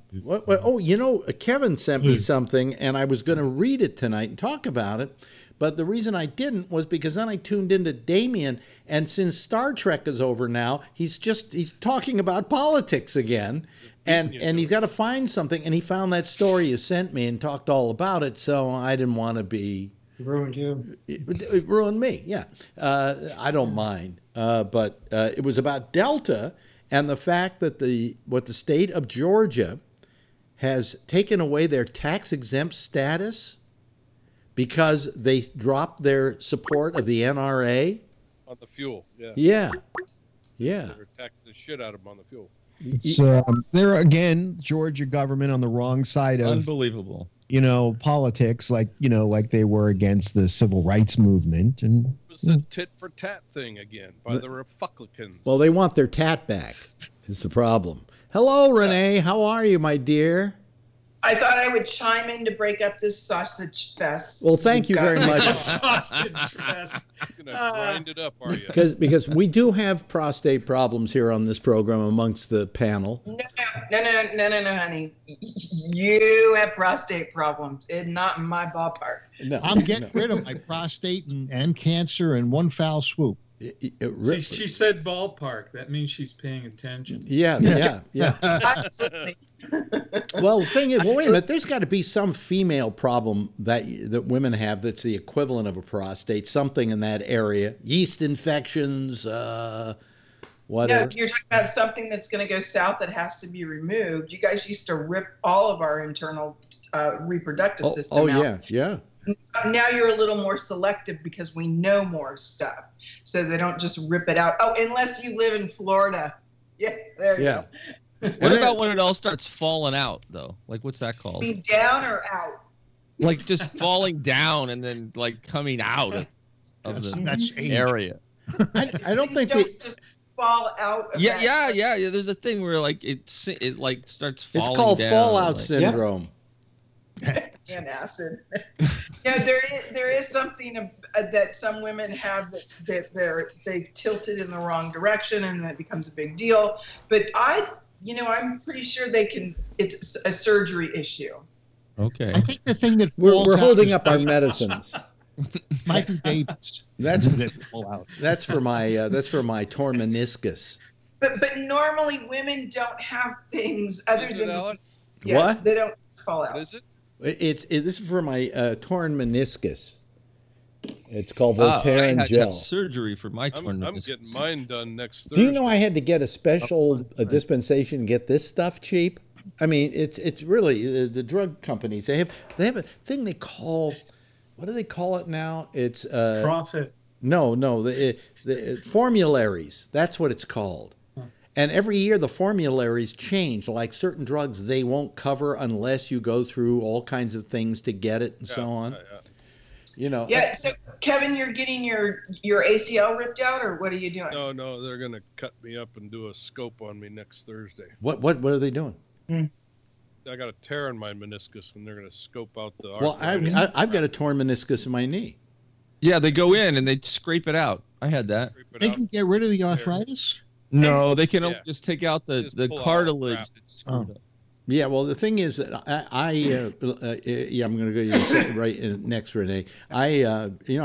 sent me something, and I was going to read it tonight and talk about it. But the reason I didn't was because then I tuned into Damien, and since Star Trek is over now, he's talking about politics again, and he's got to find something, and he found that story you sent me and talked all about it. So I didn't want to be ruined you. It ruined me. Yeah, I don't mind, but it was about Delta and the fact that the state of Georgia has taken away their tax-exempt status because they dropped their support of the NRA. On the fuel, yeah. Yeah. They were taxing the shit out of them on the fuel. It's they're again Georgia government on the wrong side of unbelievable. Politics, like they were against the civil rights movement, and it was the tit for tat thing again by the Republicans. Well, they want their tat back. Is the problem. Hello, Renee. How are you, my dear? I thought I would chime in to break up this sausage fest. Well, thank you very much. Sausage fest. You're gonna grind it up, are you? Because we do have prostate problems here on this program amongst the panel. No, honey. You have prostate problems. It's not in my ballpark. No, I'm getting rid of my prostate and cancer in one foul swoop. She said ballpark. That means she's paying attention. Yeah. Well, the thing is, wait a minute. There's got to be some female problem that women have that's the equivalent of a prostate, something in that area. Yeast infections, whatever. No, you're talking about something that's going to go south that has to be removed. You guys used to rip all of our internal reproductive system out. Yeah. Now you're a little more selective because we know more stuff. So they don't just rip it out. Oh, unless you live in Florida. Yeah, there you go. What about when it all starts falling out, though? Like, what's that called? Be down or out? Like, just falling down and then, like, coming out of the area. I don't think just fall out. Yeah. There's a thing where, like, it starts falling down. It's called fallout syndrome. And acid. There is something that some women have that they've tilted in the wrong direction, and that becomes a big deal. But I'm pretty sure it's a surgery issue. Okay. I think the thing that we're holding up our medicines. Michael Davis. That's for my torn meniscus. But normally women don't have things other than what? They don't fall out. What is it? This is for my torn meniscus. It's called Voltaren I gel. had surgery for my torn meniscus. I'm getting mine done next Thursday. Do you know I had to get a special dispensation to get this stuff cheap? I mean, it's really the drug companies. They have a thing they call, what do they call it now? It's profit. No, the formularies. That's what it's called. And every year the formularies change. Like certain drugs they won't cover unless you go through all kinds of things to get it and so on. Yeah. So Kevin, you're getting your ACL ripped out, or what are you doing? No, they're gonna cut me up and do a scope on me next Thursday. What are they doing? I got a tear in my meniscus, and they're gonna scope out the. Well, I've got a torn meniscus in my knee. Yeah, they go in and they scrape it out. I had that. They can get rid of the arthritis. No, they can only just take out the cartilage that's screwed up. Yeah, well, the thing is that I'm going to go you say it right next, Renee. I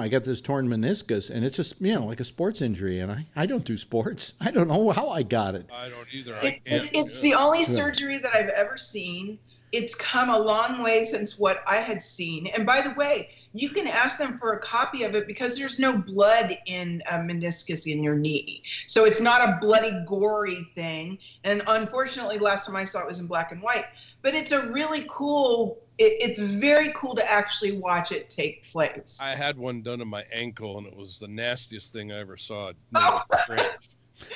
got this torn meniscus, and it's just like a sports injury, and I don't do sports. I don't know how I got it. I don't either. It's the only surgery that I've ever seen. It's come a long way since what I had seen. And by the way, you can ask them for a copy of it because there's no blood in a meniscus in your knee. So it's not a bloody, gory thing. And unfortunately, last time I saw it was in black and white. But it's a really cool, it's very cool to actually watch it take place. I had one done on my ankle, and it was the nastiest thing I ever saw.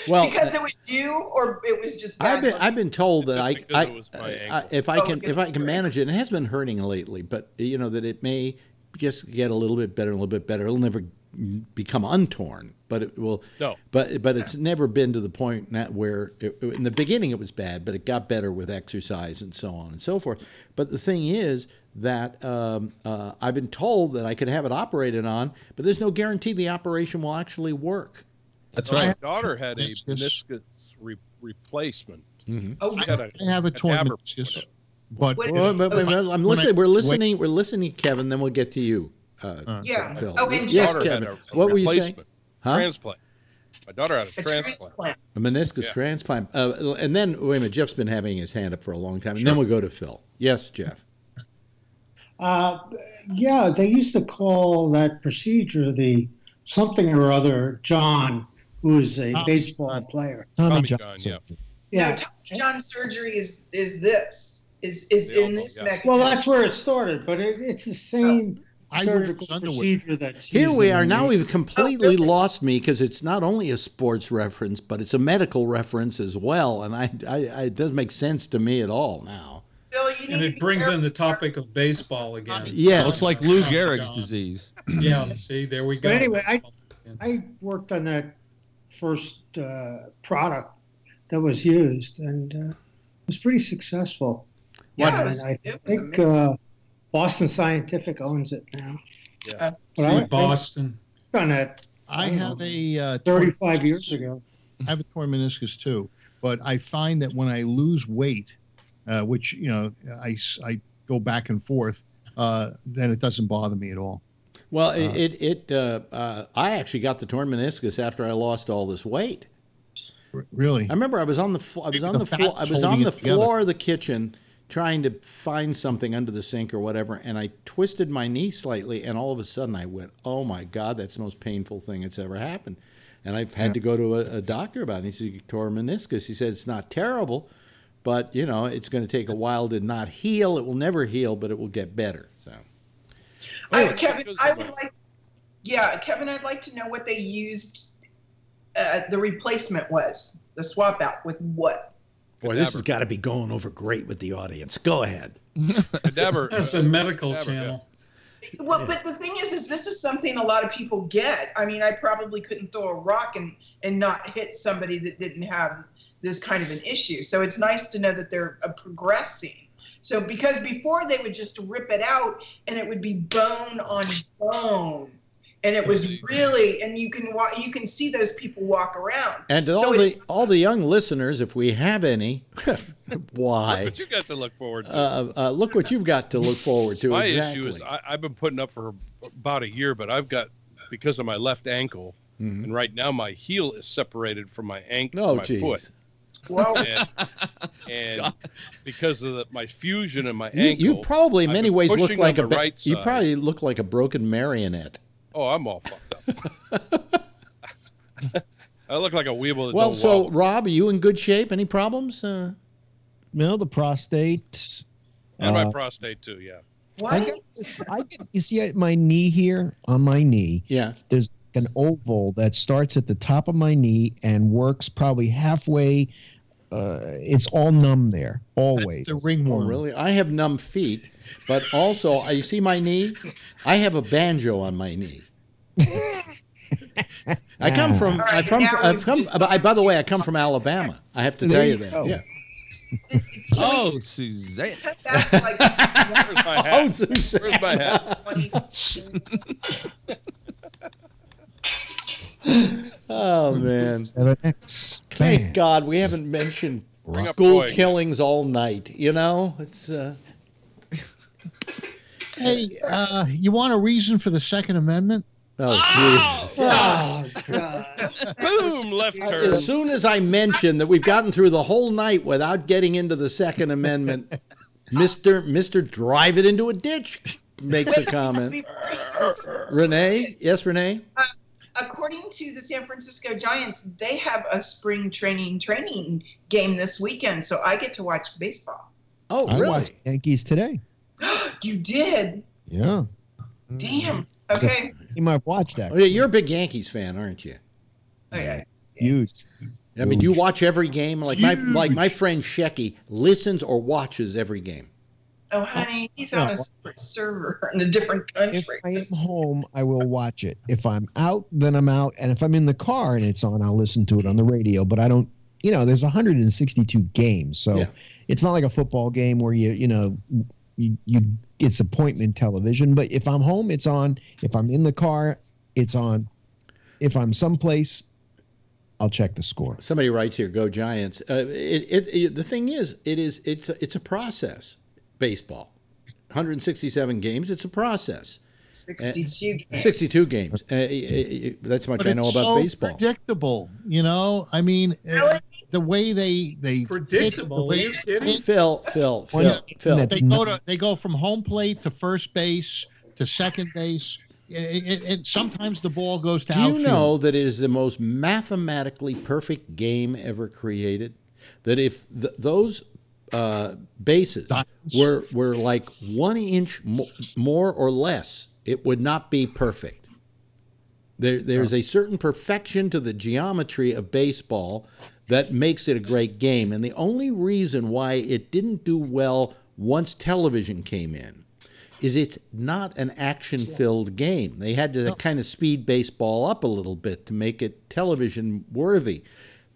Well, because it was you, or it was just bad I've been told that if I can manage it, and it has been hurting lately, but that it may just get a little bit better, It'll never become untorn, but it will. No. But it's never been to the point where in the beginning it was bad, but it got better with exercise and so on and so forth. But the thing is that I've been told that I could have it operated on, but there's no guarantee the operation will actually work. That's right. My daughter had a meniscus replacement. Mm-hmm. Oh, I have a torn meniscus. But I'm listening. We're listening, Kevin. Then we'll get to you. Yeah. Phil. Oh, and yes, daughter Kevin. had a What were you saying? Huh? Transplant. My daughter had a transplant. A meniscus transplant. And then wait a minute. Jeff's been having his hand up for a long time, and then we'll go to Phil. Yes, Jeff. Yeah, they used to call that procedure the something or other John, who is a baseball player. Tommy John, yeah. Yeah. No, Tommy John surgery is in this mechanism. Well, that's where it started, but it's the same surgical procedure that's here used we are. Now we've completely lost me because it's not only a sports reference, but it's a medical reference as well, and it doesn't make sense to me at all now. Bill, and it brings in the topic of baseball again. Yeah, it's like Lou Gehrig's disease. Yeah, see, there we go. But anyway, I worked on that first product that was used, and it was pretty successful. Yeah, I think Boston Scientific owns it now. Yeah, Boston. Done that. I have a 35 years ago. I have a torn meniscus too, but I find that when I lose weight, which I go back and forth, then it doesn't bother me at all. Well, I actually got the torn meniscus after I lost all this weight. Really? I remember I was on the floor of the kitchen trying to find something under the sink or whatever, and I twisted my knee slightly, and all of a sudden I went, "Oh my God, that's the most painful thing that's ever happened." And I've had to go to a doctor about it. He said, "You tore a meniscus." He said, "It's not terrible, but it's going to take a while to not heal. It will never heal, but it will get better." So, Kevin, Kevin, I'd like to know what they used. The replacement was the swap out with what? Boy, this has got to be going over great with the audience. Go ahead. That's a medical channel. Well, but the thing is this is something a lot of people get. I mean, I probably couldn't throw a rock and not hit somebody that didn't have this kind of an issue. So it's nice to know that they're progressing. So because before they would just rip it out and it would be bone on bone. And it was really, and you can see those people walk around. And all the young listeners, if we have any, why? Look what you got to look forward to. Look what you've got to look forward to. My exactly. issue is I've been putting up for about a year, but I've got, because of my left ankle, and right now my heel is separated from my ankle, foot. Well, and because of my fusion and my ankle, you probably in many ways look like you probably look like a broken marionette. Oh, I'm all fucked up. I look like a weeble. Well, so Rob, are you in good shape? Any problems? No, the prostate. And my prostate too. Yeah. What? You see my knee here on my knee. Yeah. There's an oval that starts at the top of my knee and works probably halfway. It's all numb there, always. That's the ringworm. Oh, really? I have numb feet, but also, you see my knee? I have a banjo on my knee. By the way, I come from Alabama. I have to tell you that. Go. Yeah. Oh, Suzanne. That's like, Where's my hat? Oh, Suzanne. Where's my hat? Oh, man. 7X. Thank God we haven't mentioned school killings all night. It's... Hey, you want a reason for the Second Amendment? Oh, God. Boom, left turn. As soon as I mention that we've gotten through the whole night without getting into the Second Amendment, Mr. Drive It Into a Ditch makes a comment. Renee? Yes, Renee? According to the San Francisco Giants, they have a spring training game this weekend, so I get to watch baseball. Oh, I really? watched Yankees today. You did? Yeah. Damn. Okay. You might have watched that. Oh, yeah, you're a big Yankees fan, aren't you? Okay. Huge. I mean, do you watch every game? Like my friend Shecky listens or watches every game. Oh, honey, he's on a separate server in a different country. If I am home, I will watch it. If I'm out, then I'm out. And if I'm in the car and it's on, I'll listen to it on the radio. But I don't, there's 162 games. So it's not like a football game where it's appointment television. But if I'm home, it's on. If I'm in the car, it's on. If I'm someplace, I'll check the score. Somebody writes here, "Go Giants." The thing is, it's a process. Baseball, 167 games. It's a process. 62 games. 62 games. That's much I know about baseball. Predictable, I mean, the way they predictable. Phil. They go from home plate to first base to second base. And sometimes the ball goes to outfield. Do you know that it is the most mathematically perfect game ever created? That if those bases were like 1 inch more or less, it would not be perfect. There's a certain perfection to the geometry of baseball that makes it a great game. And the only reason why it didn't do well once television came in is it's not an action-filled game. They had to kind of speed baseball up a little bit to make it television worthy.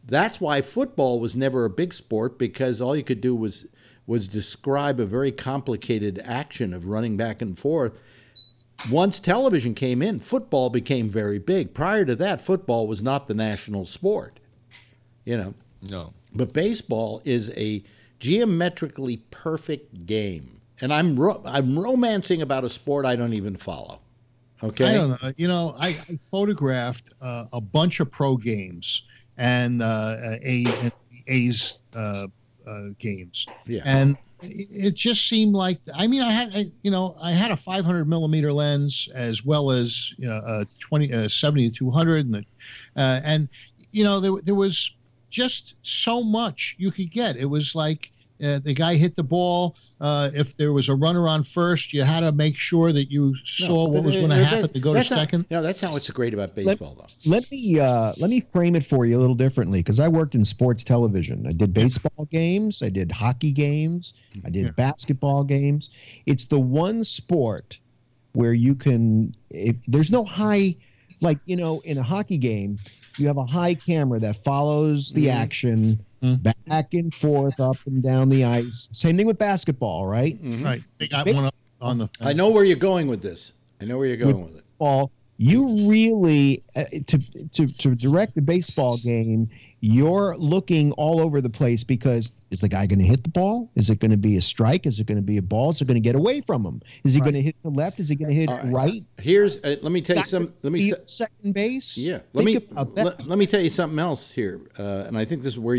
That's why football was never a big sport, because all you could do was describe a very complicated action of running back and forth. Once television came in, football became very big. Prior to that, football was not the national sport. No. But baseball is a geometrically perfect game. And I'm romancing about a sport I don't even follow. Okay. I don't know. You know, I photographed a bunch of pro games and A's games. Yeah. And it just seemed like, I mean, I had a 500 millimeter lens as well as, a 70 to 200. And there was just so much you could get. It was like, the guy hit the ball. If there was a runner on first, you had to make sure that you saw what was going to happen to go to second. That's not what's great about baseball, though. Let me frame it for you a little differently, because I worked in sports television. I did baseball games, I did hockey games, I did basketball games. It's the one sport where you can, if there's no high, like, in a hockey game, you have a high camera that follows the action back and forth, up and down the ice. Same thing with basketball, right? Right. They got one up on the. I know where you're going with this. With it. Ball, you really to direct a baseball game, you're looking all over the place, because is the guy going to hit the ball? Is it going to be a strike? Is it going to be a ball? Is it going to get away from him? Is he going to hit the left? Is he going to hit right? Here's let me tell you some. Let me second base. Yeah. Let me tell you something else here, and I think this is where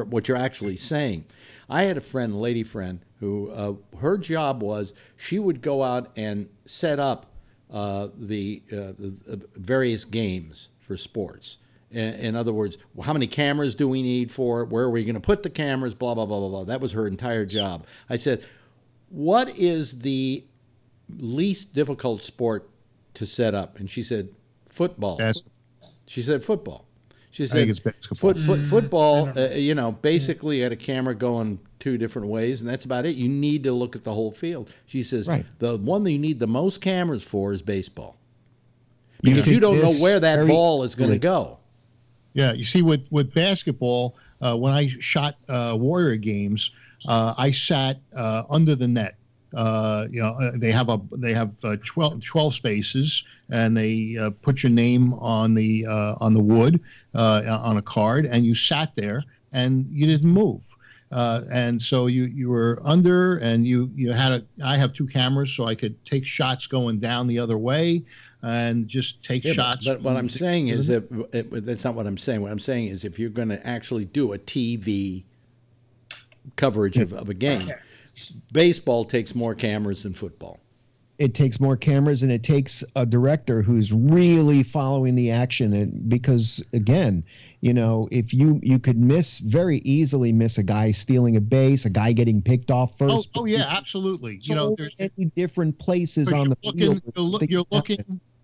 what you're actually saying. I had a lady friend, who her job was she would go out and set up the various games for sports. In other words, how many cameras do we need for it? Where are we going to put the cameras? Blah, blah, blah, blah, blah. That was her entire job. I said, what is the least difficult sport to set up? And she said, football. She said, football. She said, I think it's basketball. Football, basically you had a camera going two different ways, and that's about it. You need to look at the whole field. She says, the one that you need the most cameras for is baseball. Because you don't know where that ball is going to go. Yeah, you see, with basketball, when I shot Warrior games, I sat under the net. They have 12 spaces, and they put your name on the wood on a card, and you sat there and you didn't move. And so you were under, and I have two cameras, so I could take shots going down the other way. And just take shots. But what I'm saying is that's not what I'm saying. What I'm saying is, if you're going to actually do a TV coverage of a game, baseball takes more cameras than football. It takes more cameras, and it takes a director who's really following the action. And because, again, if you could very easily miss a guy stealing a base, a guy getting picked off first. Oh yeah, absolutely. There's many different places on the field.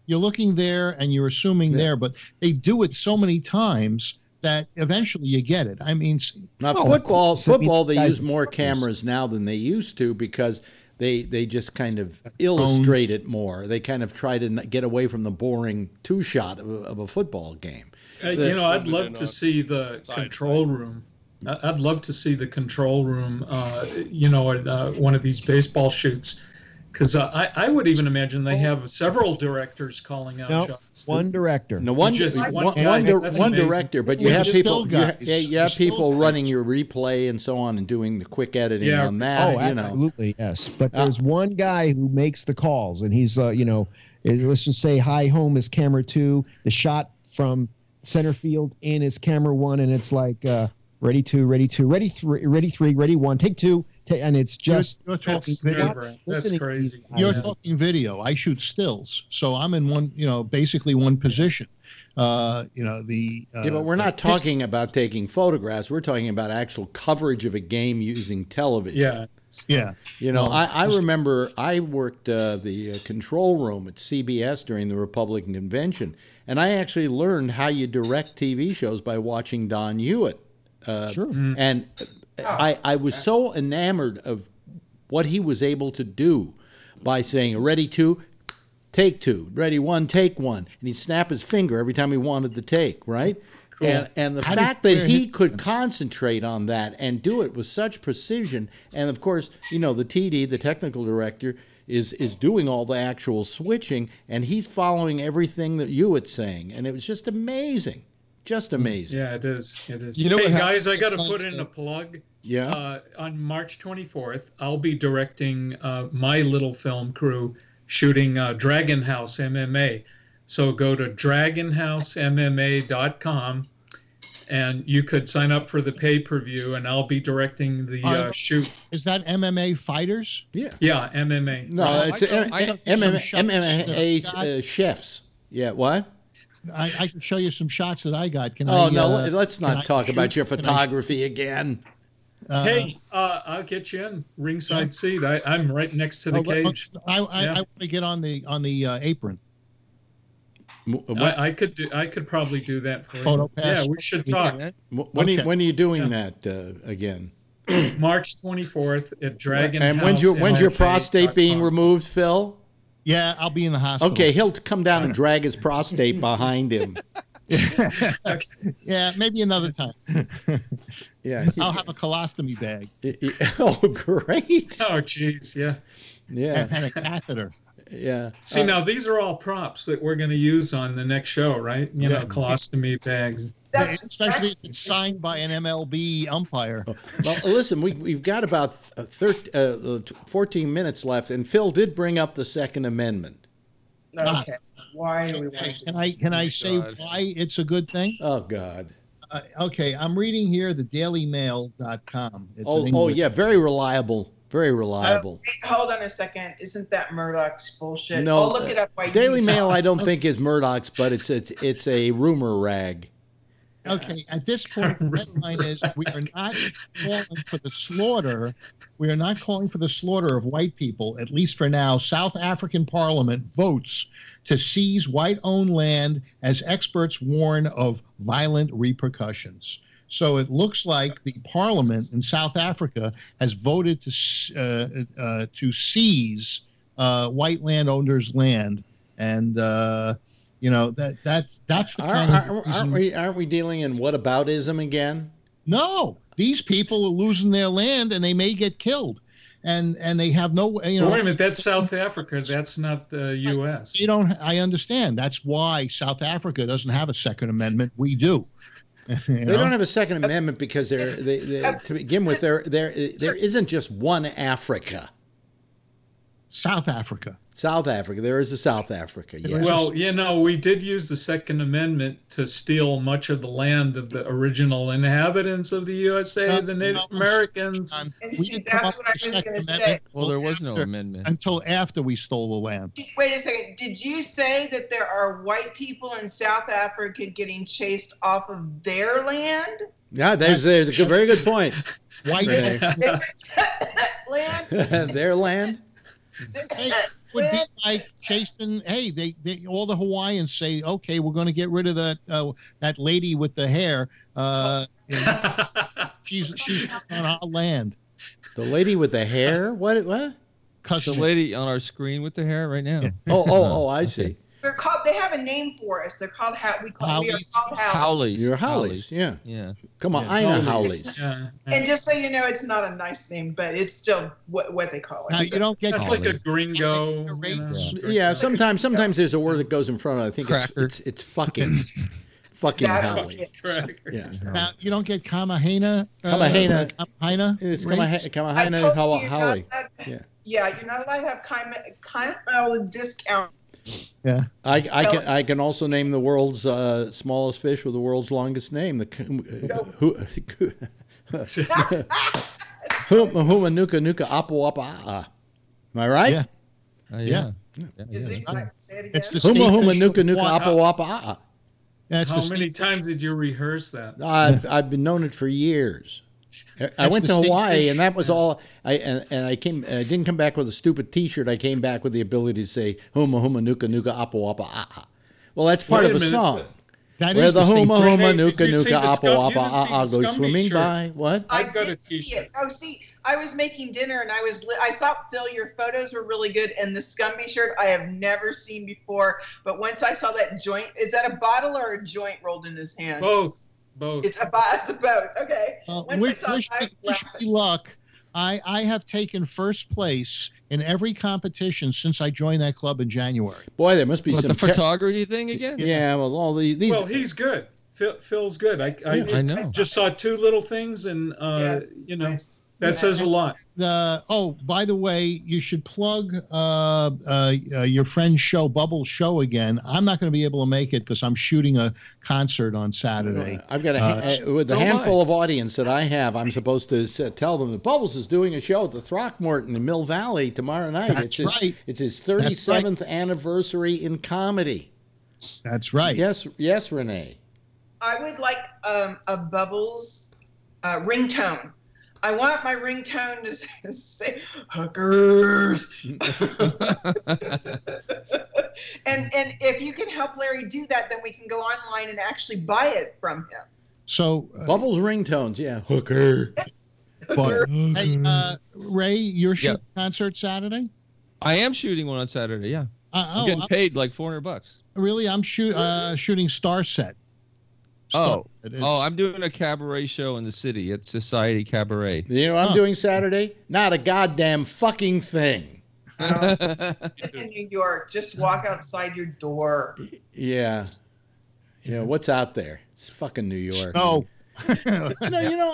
You're looking there, and you're assuming there, but they do it so many times that eventually you get it. I mean, football, they use more cameras now than they used to, because they just kind of illustrate it more. They kind of try to get away from the boring two-shot of a football game. I'd love to see the control room. I'd love to see the control room, one of these baseball shoots. Because I would even imagine they have several directors calling out shots. One director. No, one director, but you have people. You have people running your replay and so on, and doing the quick editing on that. Oh, absolutely, yes. But there's one guy who makes the calls, and he's let's just say high home is camera 2, the shot from center field in is camera 1, and it's like ready 2, ready 2, ready 3, ready 3, ready 1, take 2. And it's just that's crazy. You're talking video. I shoot stills, so I'm in basically one position. But we're not talking about taking photographs. We're talking about actual coverage of a game using television. Yeah. I remember I worked the control room at CBS during the Republican convention, and I actually learned how you direct TV shows by watching Don Hewitt. And I was so enamored of what he was able to do by saying, ready 2, take 2, ready 1, take 1. And he'd snap his finger every time he wanted to take, right? Cool. And the fact that he could concentrate on that and do it with such precision. And, of course, the TD, the technical director, is doing all the actual switching, and he's following everything that Hewitt's saying. And it was just amazing. Just amazing. Yeah, it is. Hey, guys, I got to put in a plug. Yeah. On March 24th, I'll be directing my little film crew shooting Dragon House MMA. So go to dragonhousemma.com, and you could sign up for the pay-per-view, and I'll be directing the shoot. Is that MMA fighters? Yeah. Yeah, MMA. No, it's MMA chefs. Yeah, what? I can show you some shots that I got. Can oh, I? No, let's not talk about your photography again. Hey, I'll get you in ringside seat. I'm right next to the cage. I want to get on the apron. I could probably do that for Photo you. pass. Yeah, we should talk. When are you doing that again? March 24th at Dragon and House. When's your prostate being removed, Phil? Yeah, I'll be in the hospital. Okay, he'll come down and drag his prostate behind him. Yeah, maybe another time. Yeah, I'll have a colostomy bag. Oh, great! Oh, jeez, yeah. And a catheter. Yeah. See, now these are all props that we're going to use on the next show, right? You know, colostomy bags. Especially if it's signed by an MLB umpire. Well, listen, we've got about 14 minutes left, and Phil did bring up the Second Amendment. Okay. Why do we want Can I say why it's a good thing? Oh, God. Okay, I'm reading here the dailymail.com. Oh, yeah, very reliable. Very reliable. Hold on a second. Isn't that Murdoch's bullshit? No, I'll look it up. Daily Mail I don't think is Murdoch's, but it's a rumor rag. Okay, at this point, the headline is we are not calling for the slaughter. We are not calling for the slaughter of white people, at least for now. South African Parliament votes to seize white-owned land as experts warn of violent repercussions. So it looks like the parliament in South Africa has voted to seize white landowners' land, and you know that's the kind of reason. Aren't we dealing in whataboutism again? No, these people are losing their land, and they may get killed, and they have no. You know, wait a minute, that's South Africa. That's not the U.S. You don't. I understand. That's why South Africa doesn't have a Second Amendment. We do. They don't have a Second Amendment because they to begin with, there isn't just one Africa. South Africa. South Africa. There is a South Africa. Yes. Well, you know, we did use the Second Amendment to steal much of the land of the original inhabitants of the USA, the Native Americans. And see, that's what I was going to say. Well, there was no amendment. Until after we stole the land. Wait a second. Did you say that there are white people in South Africa getting chased off of their land? Yeah, there's a very good point. White land? Their land? Hey, would be like chasing. Hey, they all the Hawaiians say, okay, we're going to get rid of that lady with the hair. She's on our land. The lady with the hair? What? The lady on our screen with the hair right now. Yeah. Oh, I see. They're called. They have a name for us. They're called. We are called Howleys. You're Howleys. Yeah. Yeah. Come on, I know Howleys. Yeah. And just so you know, it's not a nice name, but it's still what they call it. Now, you don't get. That's like a gringo. Yeah. Sometimes there's a word that goes in front of it. I think it's fucking. Fucking Howley. Yeah. Now, you don't get Kamahena. Kamahena. It's Kamahena Howley. Yeah, you're not allowed to have Kamahena discount. Yeah. I can also name the world's smallest fish with the world's longest name. Huma nuka nuka apo apa. Am I right? Yeah. Yeah. Is it? Say it again. It's the Huma nuka nuka apo apa. How many times did you rehearse that? I've been known it for years. I went to Hawaii, and that was all. I didn't come back with a stupid T-shirt. I came back with the ability to say "huma huma nuka nuka apo apa ah." Well, that's part of a song. Where the huma huma nuka nuka apo apa ah go swimming by. What? I did see it. Oh, see, I was making dinner, and I saw Phil. Your photos were really good, and the Scumby shirt I have never seen before. But once I saw that joint, is that a bottle or a joint rolled in his hand? Both. It's a boat. Okay. Wish me luck. I have taken first place in every competition since I joined that club in January. Boy, there must be some the photography thing again. Yeah, well, all these. Well, he's good. Phil's good. I know. Just saw two little things, and you know. Nice. That says a lot. By the way, you should plug your friend's show, Bubble's show, again. I'm not going to be able to make it because I'm shooting a concert on Saturday. I've got with the handful of audience that I have, I'm supposed to tell them that Bubbles is doing a show at the Throckmorton in Mill Valley tomorrow night. That's right. It's his 37th anniversary in comedy. That's right. Yes, Renee. I would like a Bubbles ringtone. I want my ringtone to say hookers. and if you can help Larry do that, then we can go online and actually buy it from him. So Bubbles ringtones, yeah, hooker. But, hey, Ray, you're shooting a concert Saturday? I am shooting one on Saturday. Yeah, I'm getting paid like $400. Really? I'm shooting Star Set. I'm doing a cabaret show in the city at Society Cabaret. You know what I'm doing Saturday? Not a goddamn fucking thing. In New York, just walk outside your door. Yeah. You know, what's out there? It's fucking New York. No. No, you know,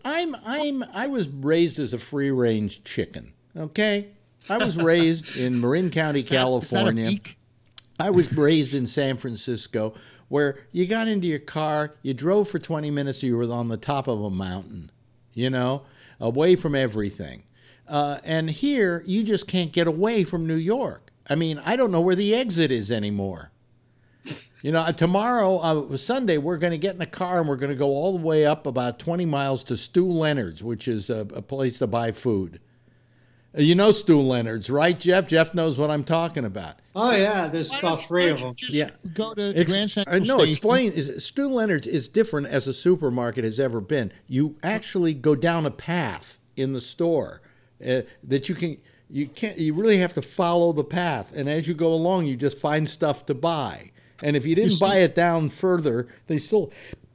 I was raised as a free-range chicken, okay? I was raised in Marin County, California. Is that a peak? I was raised in San Francisco, where you got into your car, you drove for 20 minutes, you were on the top of a mountain, you know, away from everything. And here, you just can't get away from New York. I mean, I don't know where the exit is anymore. You know, tomorrow, Sunday, we're going to get in a car and we're going to go all the way up about 20 miles to Stu Leonard's, which is a place to buy food. You know Stu Leonard's, right, Jeff? Jeff knows what I'm talking about. Oh, yeah, there's about 3 of them. Go to Grand Central Station. Explain. Stu Leonard's is different as a supermarket has ever been. You actually go down a path in the store that you really have to follow the path. And as you go along, you just find stuff to buy. And if you didn't buy it down further, they still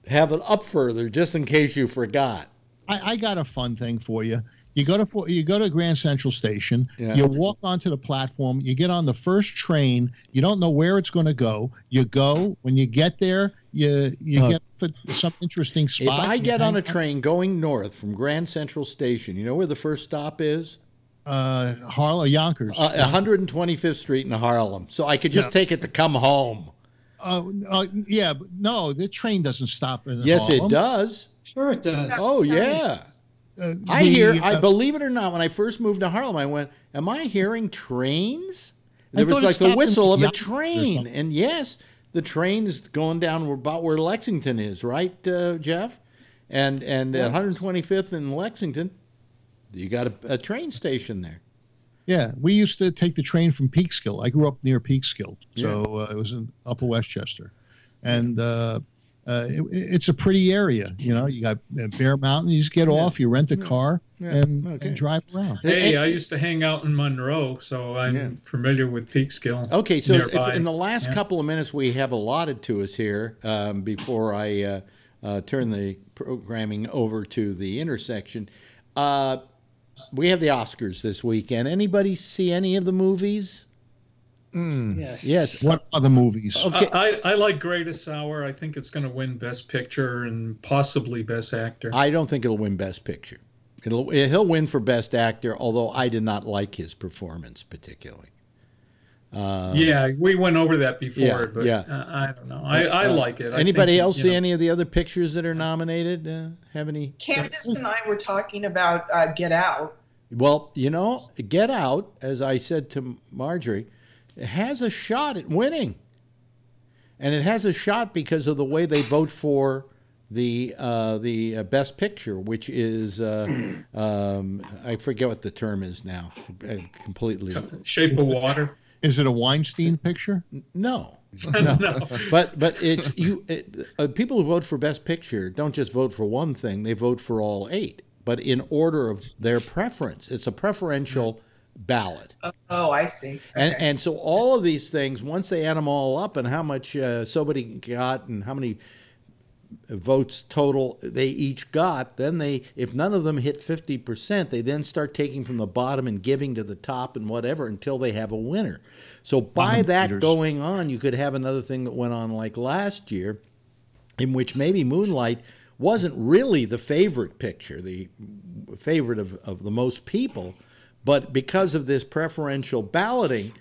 have it up further just in case you forgot. I got a fun thing for you. You go to Grand Central Station. Yeah. You walk onto the platform. You get on the first train. You don't know where it's going to go. You go. When you get there, you get some interesting spots. If I get on a train going north from Grand Central Station, you know where the first stop is? Yonkers. 125th Street in Harlem. So I could just take it to come home. Yeah, but no, the train doesn't stop in Harlem. Yes, it does. Sure it does. Oh, yeah. I believe it or not, when I first moved to Harlem, I went, am I hearing trains? There was like the whistle of a train. And yes, the train's going down about where Lexington is, right, Jeff? And 125th in Lexington, you got a train station there. Yeah, we used to take the train from Peekskill. I grew up near Peekskill, so it was in Upper Westchester. And it's a pretty area. You know, you got Bear Mountain. You just get off, you rent a car, and drive around. Hey, I used to hang out in Monroe, so I'm familiar with Peekskill. Okay, so in the last couple of minutes we have allotted to us here, before I turn the programming over to the intersection, we have the Oscars this weekend. Anybody see any of the movies? Yes. What other movies? Okay. I like Greatest Hour. I think it's going to win Best Picture and possibly Best Actor. I don't think it'll win Best Picture. He'll win for Best Actor, although I did not like his performance particularly. We went over that before, but I don't know. I like it. Anybody else see any of the other pictures that are nominated? Have any? Candace and I were talking about Get Out. Well, you know, Get Out, as I said to Marjorie, it has a shot at winning. And it has a shot because of the way they vote for the Best Picture, which is, I forget what the term is now. Completely. Shape of Water. Is it a Weinstein picture? No. But it's people who vote for Best Picture don't just vote for one thing, they vote for all 8, but in order of their preference. It's a preferential ballot. Oh, I see. Okay. And so all of these things, once they add them all up and how much somebody got and how many votes total they each got, then if none of them hit 50%, they then start taking from the bottom and giving to the top and whatever until they have a winner. So by that going on, you could have another thing that went on like last year, in which maybe Moonlight wasn't really the favorite picture, the favorite of the most people, but because of this preferential balloting,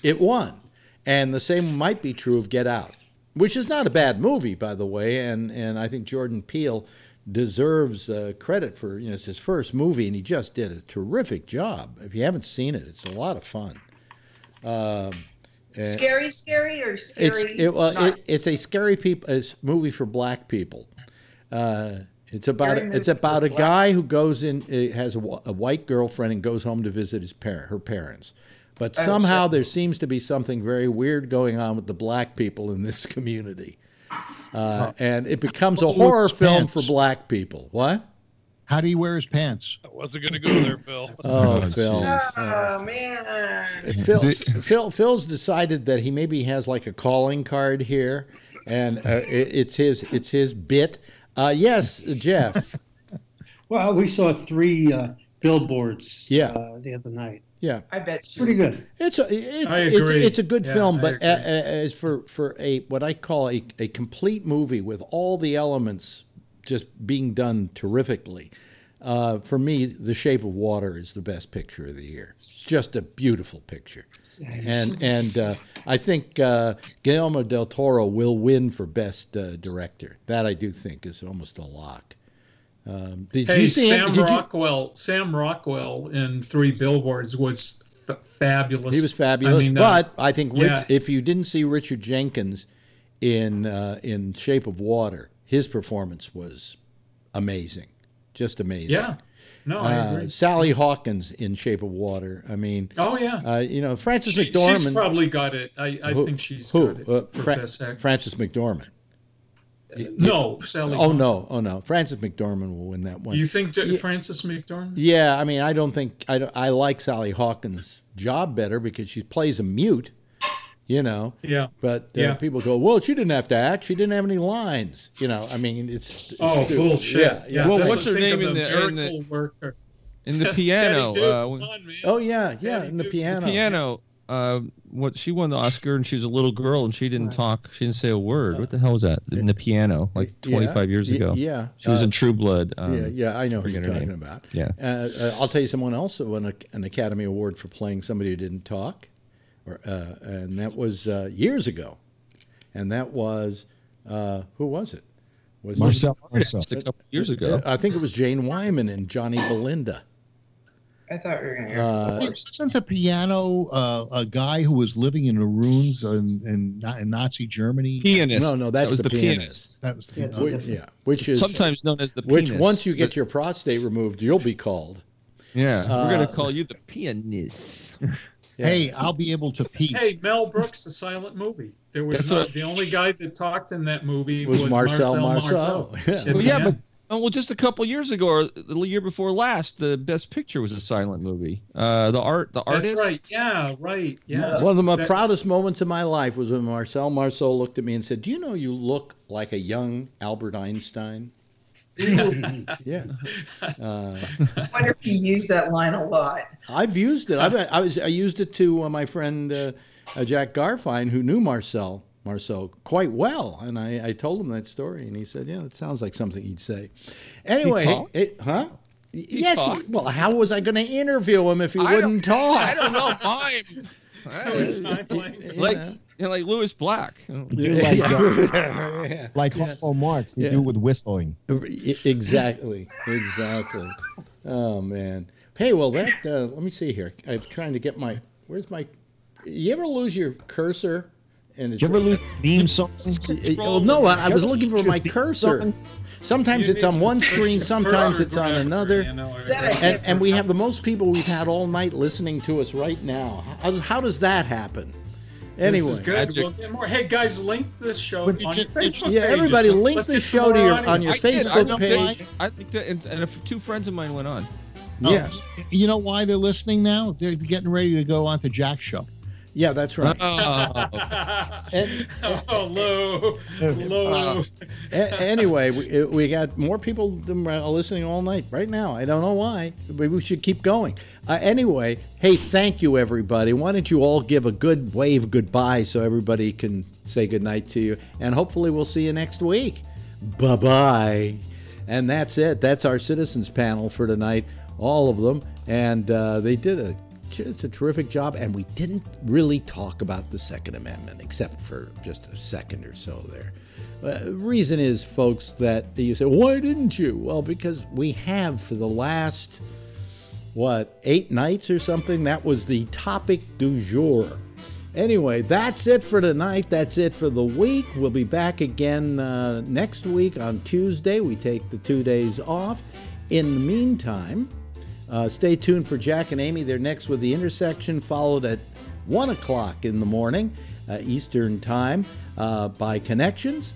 it won. And the same might be true of Get Out, which is not a bad movie, by the way, and I think Jordan Peele deserves credit for, it's his first movie, and he just did a terrific job. If you haven't seen it, it's a lot of fun. Scary or scary? It's a scary movie for black people. It's about a guy who goes in, has a white girlfriend and goes home to visit her parents. But somehow there seems to be something very weird going on with the black people in this community. And it becomes a horror film for black people. What? How do he wear his pants? I wasn't going to go there, Phil. Oh, Phil. Oh, man. Phil's decided that he maybe has like a calling card here, and it's his bit. Yes, Jeff. Well, we saw 3 billboards the other night. Yeah, I bet it's pretty good. It's a good film, but as for what I call a complete movie with all the elements just being done terrifically, for me, The Shape of Water is the best picture of the year. It's just a beautiful picture, and I think Guillermo del Toro will win for best director. That I do think is almost a lock. Sam Rockwell in 3 Billboards was fabulous. He was fabulous, but I think if you didn't see Richard Jenkins in Shape of Water, his performance was amazing, just amazing. Yeah, no, I agree. Sally Hawkins in Shape of Water. I mean, Frances McDormand. She's probably got it. I think she's got it for Best Actress. Frances McDormand. No, Sally. Oh no! Frances McDormand will win that one. You think Frances McDormand? Yeah, I mean, I don't think I like Sally Hawkins' job better because she plays a mute, Yeah. But people go, well, she didn't have to act. She didn't have any lines. I mean, it's bullshit. Yeah. Well, what's her name in the piano? In the piano. The piano. She won the Oscar and she was a little girl and she didn't talk. She didn't say a word. What the hell was that? In the piano, like 25 years ago. Yeah. She was in True Blood. I know who you're talking about. Yeah. I'll tell you someone else that won an Academy Award for playing somebody who didn't talk, and that was years ago, and that was who was it? Marcel. A couple years ago. I think it was Jane Wyman and Johnny Belinda. I thought we were going to hear Isn't the piano a guy who was living in the ruins in Nazi Germany? Pianist. No, that was the pianist. That was the pianist. Which is sometimes known as the pianist. Which once you get your prostate removed, you'll be called. Yeah, we're going to call you the pianist. Hey, I'll be able to pee. Hey, Mel Brooks, a silent movie. There was the only guy that talked in that movie was Marcel. Well, just a couple years ago, or the year before last, the Best Picture was a silent movie. The artist. That's right. Yeah, right. Yeah. One of the proudest moments of my life was when Marcel Marceau looked at me and said, "Do you know you look like a young Albert Einstein?" Yeah. I wonder if you use that line a lot. I've used it. I used it to my friend Jack Garfine, who knew Marcel quite well, and I told him that story, and he said, "Yeah, it sounds like something he'd say." Anyway, yes. Well, how was I going to interview him if he wouldn't talk? I don't know. Like Louis Black. Like Harpo Marx, you do with whistling. Exactly. Oh man. Hey, well let me see here. I'm trying to get my. Where's my? You ever lose your cursor? And did you ever lose theme song? No, I was looking for my cursor. Sometimes it's on one screen, sometimes it's on another. And we have the most people we've had all night listening to us right now. How does that happen? Anyway. This is good. We'll get more. Hey, guys, link this show on your Facebook page. Yeah, everybody link this show on your Facebook page. I think that, and 2 friends of mine went on. Yeah. You know why they're listening now? They're getting ready to go on to Jack's show. Yeah, that's right. Low. Anyway, we got more people listening all night right now. I don't know why. Maybe we should keep going. Anyway, hey, thank you, everybody. Why don't you all give a good wave goodbye so everybody can say goodnight to you, and hopefully we'll see you next week. Bye-bye. And that's it. That's our citizens panel for tonight, all of them. And they did just a terrific job. And we didn't really talk about the Second Amendment, except for just a second or so there. Reason is, folks, that you say, why didn't you? Well, because we have for the last, 8 nights or something? That was the topic du jour. Anyway, that's it for tonight. That's it for the week. We'll be back again next week on Tuesday. We take the 2 days off. In the meantime, stay tuned for Jack and Amy. They're next with The Intersection, followed at 1 o'clock in the morning, Eastern Time, by Connections.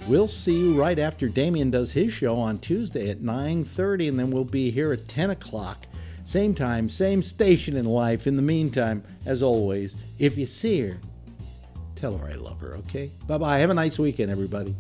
We'll see you right after Damien does his show on Tuesday at 9:30, and then we'll be here at 10 o'clock. Same time, same station in life. In the meantime, as always, if you see her, tell her I love her, okay? Bye-bye. Have a nice weekend, everybody.